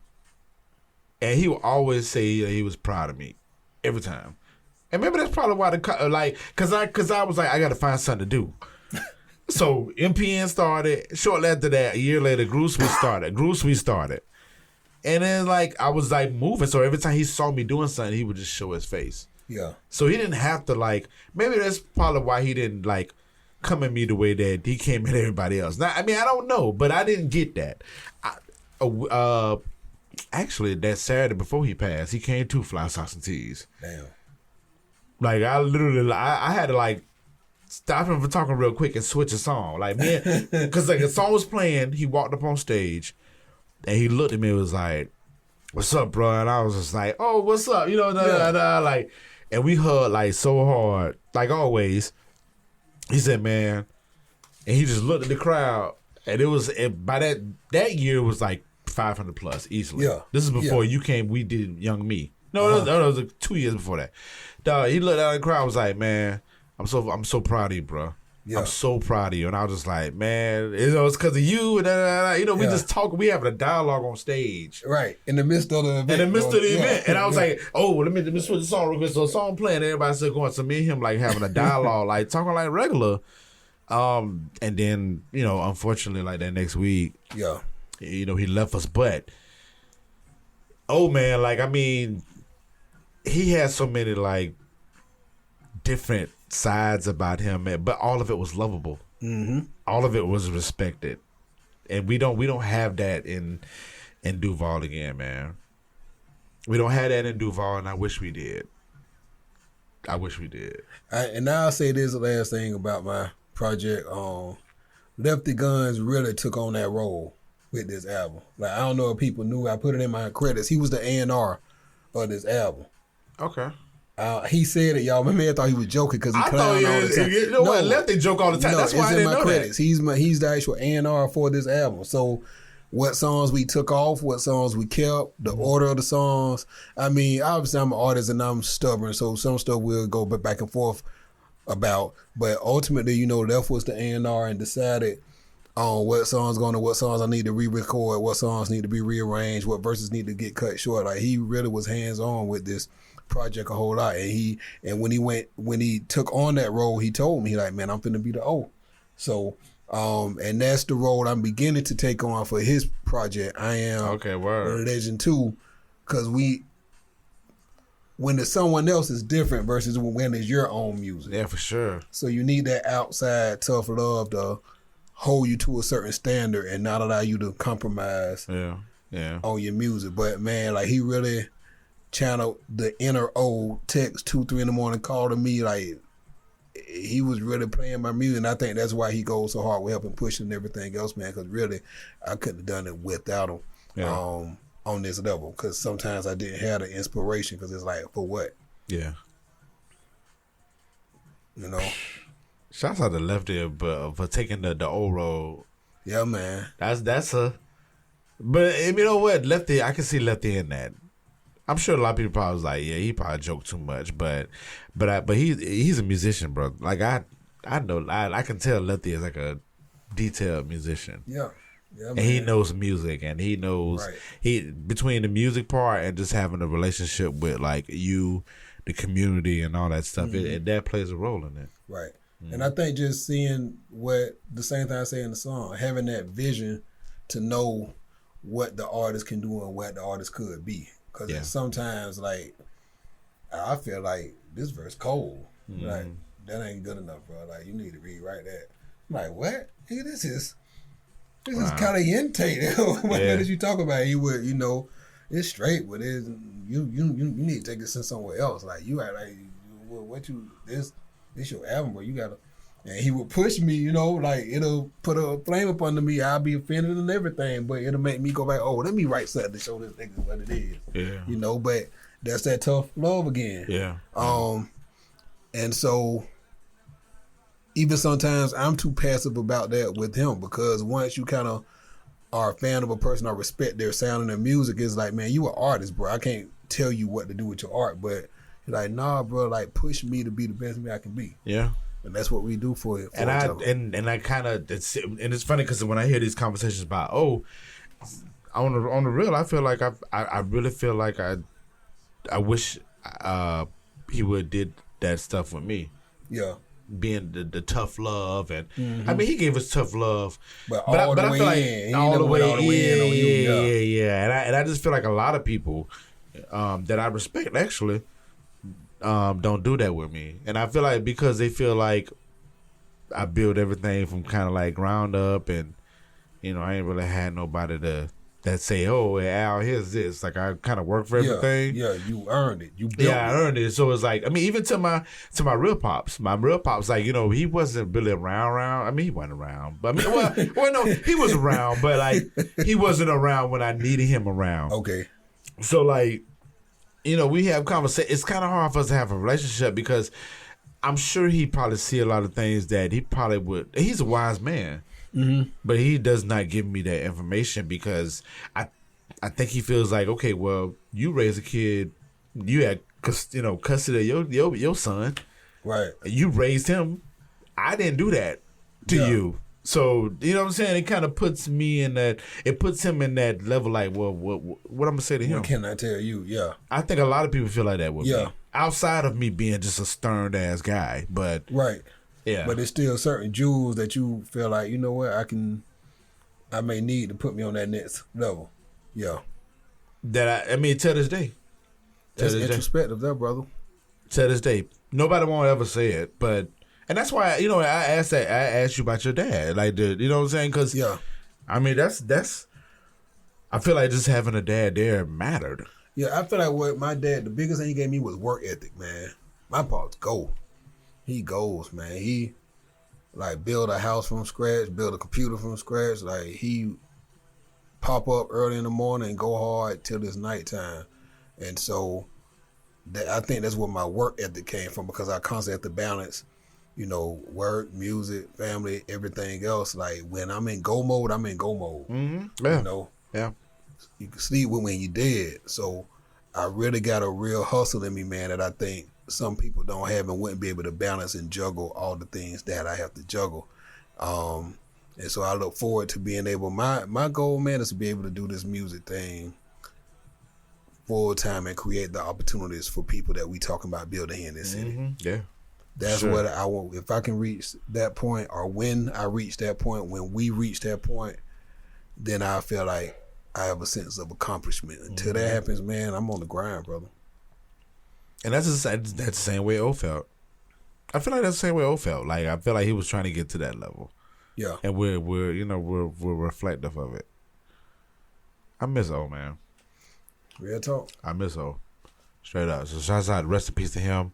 and he would always say he was proud of me every time. And maybe that's probably why cause I was like, I gotta find something to do. So MPN started. Shortly after that, a year later, Groove Suite started. And then like I was like moving. So every time he saw me doing something, he would just show his face. Yeah. So he didn't have to like. Maybe that's probably why he didn't like come at me the way that he came at everybody else. Now, I mean, I don't know, but I didn't get that. Actually, that Saturday before he passed, he came to Fly Socks and Tees. Damn. Like I literally, I had to like stop him from talking real quick and switch a song. Like man, because like the song was playing, he walked up on stage, and he looked at me and was like, "What's up, bro?" And I was just like, "Oh, what's up?" You know, like, and we hugged like so hard, like always. He said, "Man," and he just looked at the crowd, and it was by that year it was like 500 plus easily. Yeah, this is before you came. We did Young Me. No, it was like 2 years before that. Dog, he looked at the crowd, and was like, "Man, I'm so proud of you, bro. Yeah. I'm so proud of you." And I was just like, "Man, it's because of you." And you know, we just talk. We having a dialogue on stage, right in the midst of the event. In the midst of the event, and I was like, "Oh, let me switch the song real quick." So the song playing, everybody still going. So me and him like having a dialogue, like talking like regular. And then you know, unfortunately, like that next week, you know, he left us. But oh man, like I mean, he had so many like different sides about him, but all of it was lovable. Mm-hmm. All of it was respected, and we don't have that in Duval again, man. We don't have that in Duval, and I wish we did. And now I'll say this last thing about my project. Lefty Guns really took on that role with this album. Like I don't know if people knew. I put it in my credits. He was the A&R of this album. Okay. He said it, y'all. My man thought he was joking because he clowned all the time. You know what? Lefty joke all the time. That's why I didn't know credits. He's the actual A&R for this album. So what songs we took off, what songs we kept, the order of the songs. I mean, obviously I'm an artist and I'm stubborn, so some stuff we'll go back and forth about. But ultimately, you know, Left was the A&R and decided on what songs going to, what songs I need to re-record, what songs need to be rearranged, what verses need to get cut short. Like he really was hands-on with this project a whole lot. And when he took on that role, he told me, he like, "Man, I'm finna be the O." So and that's the role I'm beginning to take on for his project. I am Legend 2, because when it's someone else is different versus when it's your own music. Yeah, for sure. So you need that outside tough love to hold you to a certain standard and not allow you to compromise on your music. But man, like he really channeled the inner O. Text 2-3 in the morning, called to me, like he was really playing my music, and I think that's why he goes so hard with helping pushing and everything else, man, because really I couldn't have done it without him on this level, because sometimes I didn't have the inspiration, because it's like, for what? Yeah. You know? Shouts out to Lefty for taking the old road. Yeah, man. That's a... But you know what? Lefty, I can see Lefty in that. I'm sure a lot of people probably was like, yeah, he probably joked too much, but he's a musician, bro. Like I know I can tell Lefty is like a detailed musician. Yeah, and he knows music, and he knows between the music part and just having a relationship with like you, the community, and all that stuff. And that plays a role in it. Right, and I think just seeing what the same thing I say in the song, having that vision to know what the artist can do and what the artist could be. Because sometimes, like, I feel like this verse cold. Like, that ain't good enough, bro. Like, you need to rewrite that. I'm like, what? Nigga, this is caliente. What did you talk about? He would, you know, it's straight, but it's, you need to take this in somewhere else. Like, you got, like, this your album, bro. You got to, and he would push me, you know, like, it'll put a flame up under me. I'll be offended and everything, but it'll make me go back, oh, let me write something to show this nigga what it is. Yeah. You know, but that's that tough love again. Yeah. And so even sometimes I'm too passive about that with him, because once you kind of are a fan of a person or respect their sound and their music, it's like, man, you an artist, bro. I can't tell you what to do with your art, but you're like, nah, bro, like push me to be the best me I can be. Yeah. And that's what we do for it. And I kind of, it's funny because when I hear these conversations about, on the real, I feel like I really feel like I wish he would did that stuff with me. Yeah. Being the tough love, and I mean he gave us tough love, but I feel like all the way in. And I just feel like a lot of people that I respect actually don't do that with me. And I feel like because they feel like I build everything from kind of like ground up, and I ain't really had nobody that say, "Oh, Al, here's this." Like I kind of work for everything. Yeah, you earned it. You built it. I earned it. So it's like, I mean, even to my real pops, like, he wasn't really around. I mean, he wasn't around, but I mean, well, no, he was around, but like he wasn't around when I needed him around. Okay. So like, we have conversation. It's kind of hard for us to have a relationship because I'm sure he probably see a lot of things that he probably would. He's a wise man. Mm-hmm. But he does not give me that information because I think he feels like, okay, well, you raised a kid, you had custody of your son, right? You raised him. I didn't do that to you, so you know what I'm saying. It kind of puts me in that. It puts him in that level. Like, well, what I'm gonna say to him? What can I tell you? Yeah, I think a lot of people feel like that with me. Outside of me being just a stern ass guy, but right. Yeah, but there's still certain jewels that you feel like, you know what, I may need to put me on that next level. Yeah. That I mean, to this day. That's introspective, there, brother. To this day, nobody won't ever say it, and that's why I asked you about your dad, like you know what I'm saying? Because I mean that's I feel like just having a dad there mattered. Yeah, I feel like what my dad, the biggest thing he gave me was work ethic, man. My pops He goes, man. He like build a house from scratch, build a computer from scratch. Like he pop up early in the morning and go hard till it's nighttime. And so I think that's where my work ethic came from, because I constantly have to balance, work, music, family, everything else. Like when I'm in go mode, I'm in go mode. Mm-hmm. Yeah. Yeah. You can sleep when you dead. So I really got a real hustle in me, man, that I think some people don't have and wouldn't be able to balance and juggle all the things that I have to juggle. And so I look forward to being able, my goal, man, is to be able to do this music thing full time and create the opportunities for people that we talking about building here in this city. Mm-hmm. Yeah. That's what I want. If I can reach that point, or when I reach that point, when we reach that point, then I feel like I have a sense of accomplishment. Until that happens, man, I'm on the grind, brother. And that's the same way O felt. I feel like that's the same way O felt. Like I feel like he was trying to get to that level. Yeah. And we're reflective of it. I miss O, man. Real talk. I miss O. Straight up. So shouts out, rest in peace to him.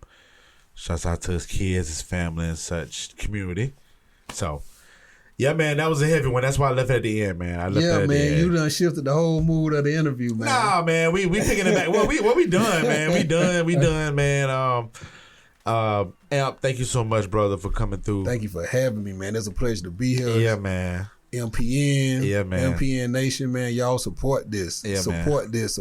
Shouts out to his kids, his family, and such community. So yeah, man, that was a heavy one. That's why I left it at the end, man. You done shifted the whole mood of the interview, man. Nah, man, we picking it back. Well, we done, man. We done, man. Amp, thank you so much, brother, for coming through. Thank you for having me, man. It's a pleasure to be here. Yeah, man. MPN, yeah, man. MPN Nation, man. Y'all support this. Support this.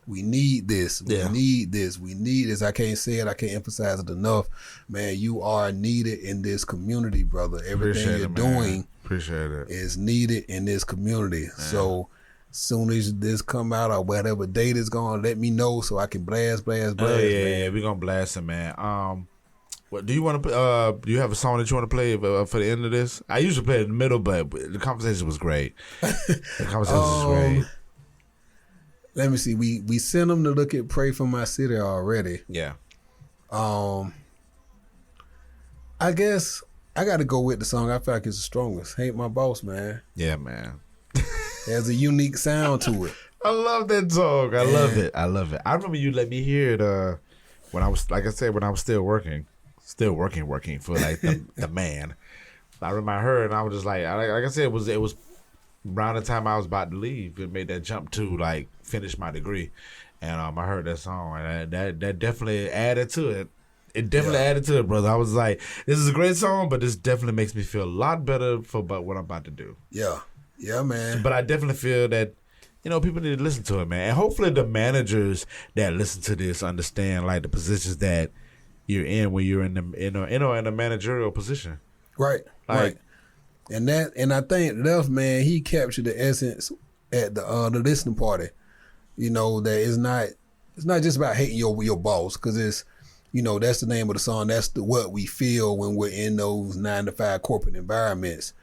We need this. We need this. We need this. I can't say it. I can't emphasize it enough. Man, you are needed in this community, brother. Everything you're doing is needed in this community. Man. So soon as this come out or whatever date is going, let me know so I can blast. Yeah, we're gonna blast it, man. What do you want to? Do you have a song that you want to play for the end of this? I usually play it in the middle, but the conversation was great. The conversation was great. Let me see. We sent them to look at "Pray for My City" already. Yeah. I guess I got to go with the song I feel like is the strongest. "Hate My Boss," man. Yeah, man. There's a unique sound to it. I love that song. I love it. I remember you let me hear it when I was, like I said, when I was still working for like the man. I remember I heard, and I was just like I said, it was around the time I was about to leave. It made that jump to like finish my degree, and I heard that song, and that definitely added to it. It definitely added to it, brother. I was like, this is a great song, but this definitely makes me feel a lot better about what I'm about to do. Yeah, man. But I definitely feel that, people need to listen to it, man. And hopefully the managers that listen to this understand like the positions that you're in when you're in a managerial position. Right. Like, And I think Left, man, he captured the essence at the listening party. That it's not just about hating your boss, because it's, that's the name of the song. That's what we feel when we're in those 9-to-5 corporate environments.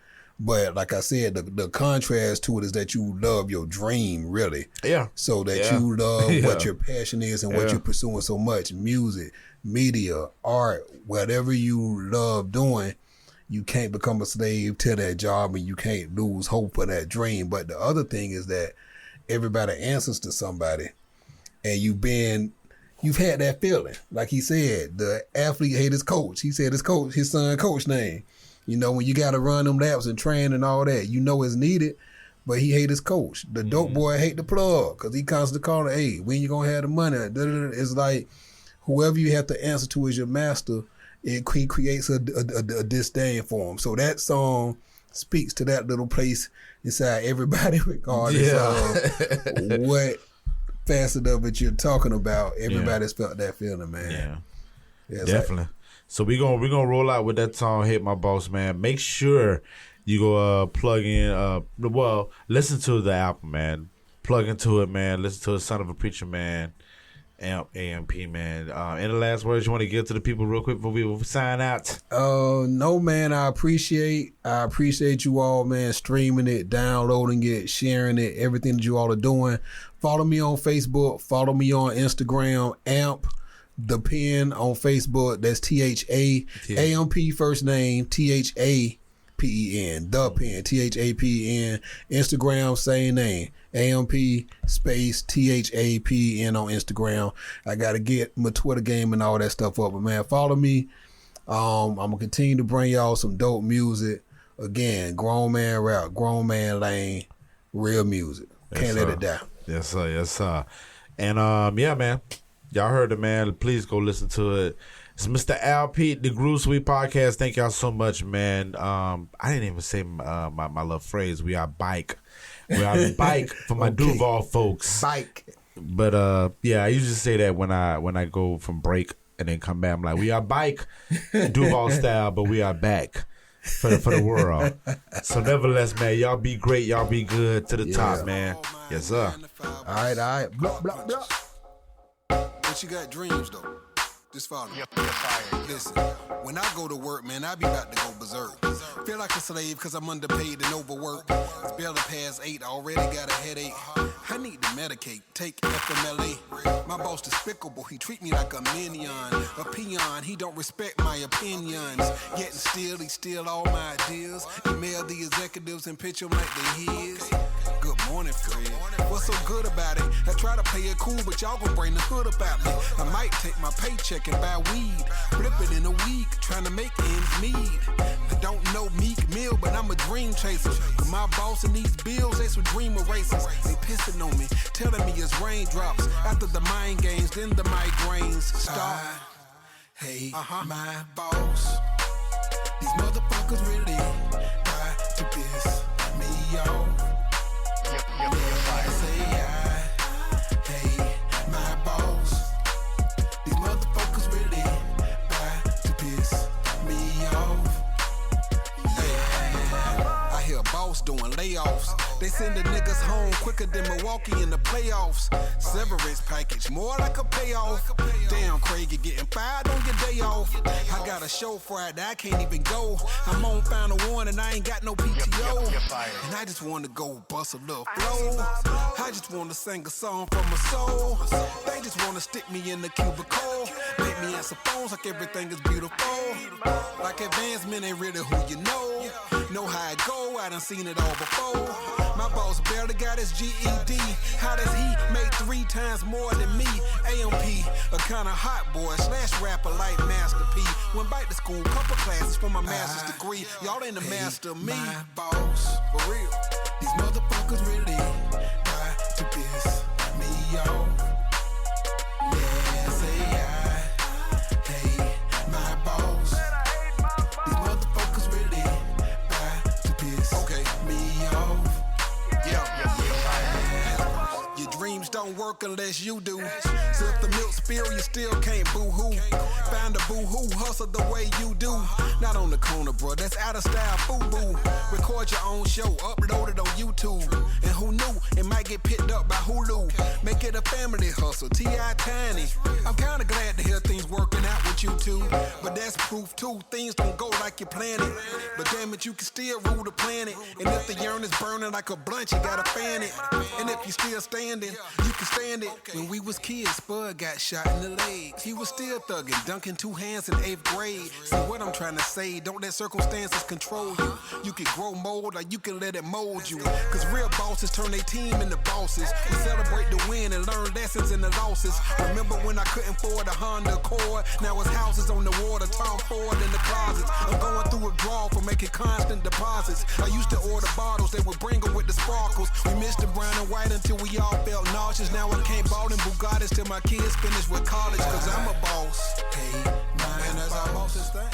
But like I said, the contrast to it is that you love your dream, really. Yeah. So that you love Yeah. what your passion is and what you're pursuing so much. Music, media, art, whatever you love doing, you can't become a slave to that job and you can't lose hope for that dream. But the other thing is that everybody answers to somebody, and you've had that feeling. Like he said, the athlete hate his coach. He said his son coach name. You know, when you got to run them laps and train and all that, you know it's needed, but he hate his coach. The dope boy hate the plug because he constantly calling, hey, when you going to have the money? It's like whoever you have to answer to is your master. He creates a disdain for him. So that song speaks to that little place inside everybody, regardless of what facet of it you're talking about. Everybody's felt that feeling, man. Yeah, definitely. So we gonna roll out with that song, "Hit My Boss," man. Make sure you go plug in. Listen to the album, man. Plug into it, man. Listen to the Son of a Preacher Man, AMP, man. Any last words you want to give to the people, real quick, before we sign out? No, man. I appreciate you all, man. Streaming it, downloading it, sharing it, everything that you all are doing. Follow me on Facebook. Follow me on Instagram. AMP The Pen on Facebook. That's THAAMP first name, THAPEN. The Pen, THAPEN. Instagram, same name. AMP space THAPN on Instagram. I gotta get my Twitter game and all that stuff up, but man, follow me. I'm gonna continue to bring y'all some dope music. Again, grown man rap, grown man lane, real music. Can't let it die. Yes, sir. Yes, sir. And yeah, man. Y'all heard it, man. Please go listen to it. It's Mr. Al Pete, the Groove Sweet Podcast. Thank y'all so much, man. I didn't even say my little phrase. We are bike. We are bike for my Duval folks. Bike. But yeah, I usually say that when I go from break and then come back. I'm like, we are bike, Duval style, but we are back for the world. So nevertheless, man, y'all be great. Y'all be good to the top, man. Yes, sir. All right. Blah, blah, blah. But you got dreams, though. Just follow me. Listen, when I go to work, man, I be about to go berserk. Feel like a slave because I'm underpaid and overworked. It's barely past 8, already got a headache. I need to medicate, take FMLA. My boss despicable, he treat me like a minion. A peon, he don't respect my opinions. Yet still, he steal all my ideas. Email the executives and pitch them like they his. Good morning, Fred. What's so good about it? I try to play it cool, but y'all gon' bring the hood about me. I might take my paycheck and buy weed, flip it in a week, trying to make ends meet. I don't know Meek Mill, but I'm a dream chaser. With my boss and these bills, they some dream erasers. They pissing on me, telling me it's raindrops. After the mind games, then the migraines start. Hey, my boss. These motherfuckers really try to piss me off. Doing layoffs. They send the niggas home quicker than Milwaukee in the playoffs. Severance package, more like a payoff. Damn, Craig, you getting fired on your day off. I got a show Friday, I can't even go. I'm on final one and I ain't got no PTO. And I just wanna go bust a little flow. I just wanna sing a song from my soul. They just wanna stick me in the cubicle. Make me answer phones like everything is beautiful. Like advancement ain't really who you know. Know how it go, I done seen it all before. My boss barely got his GED. How does he make 3 times more than me? AMP, a kinda hot boy / rapper like Master P. Went back to school, couple classes for my master's degree. Y'all ain't the master of me. My boss, for real. These motherfuckers really try to piss me off. Yeah, say I hate my boss. These motherfuckers really try to piss me off. Your dreams don't work unless you do. So if the milk spill, you still can't boo-hoo. Find a boo-hoo, hustle the way you do. Not on the corner, bro, that's out of style, boo-boo. Record your own show, upload it on YouTube. And who knew, it might get picked up by Hulu. Make it a family hustle, T.I. Tiny. I'm kinda glad to hear things working out with you two. But that's proof too, things don't go like like you planned it. But damn it, you can still rule the planet. And if the urn is burning like a blunt, you gotta fan it. And if you still standing, you can stand it. When we was kids, Spud got shot in the legs. He was still thugging, dunking 2 hands in 8th grade. See what I'm trying to say, don't let circumstances control you. You can grow mold or you can let it mold you. Cause real bosses turn their team into bosses. We celebrate the win and learn lessons in the losses. Remember when I couldn't afford a Honda Accord? Now it's houses on the water, Tom Ford in the closets. I'm going through withdrawal for making constant deposits. I used to order bottles, they would bring them with the sparkles. We missed the brown and white until we all felt nauseous. Now I can't ball in Bugattis till my kids finish with college. Cause I'm a boss. Hey, man, that's our boss's thing.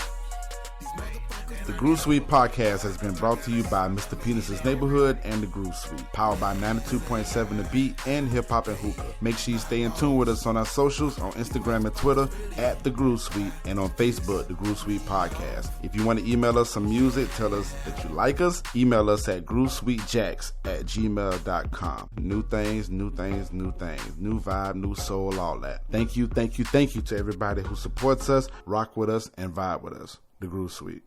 The Groove Suite podcast has been brought to you by Mr. Penis's Neighborhood and the Groove Suite, powered by 92.7 The Beat and Hip Hop and Hookah. Make sure you stay in tune with us on our socials, on Instagram and Twitter at The Groove Suite, and on Facebook, The Groove Suite Podcast. If you want to email us some music, tell us that you like us, email us at groovesweetjacks@gmail.com. New things, new things, new things. New vibe, new soul, all that. Thank you to everybody who supports us, rock with us, and vibe with us. The Groove Suite.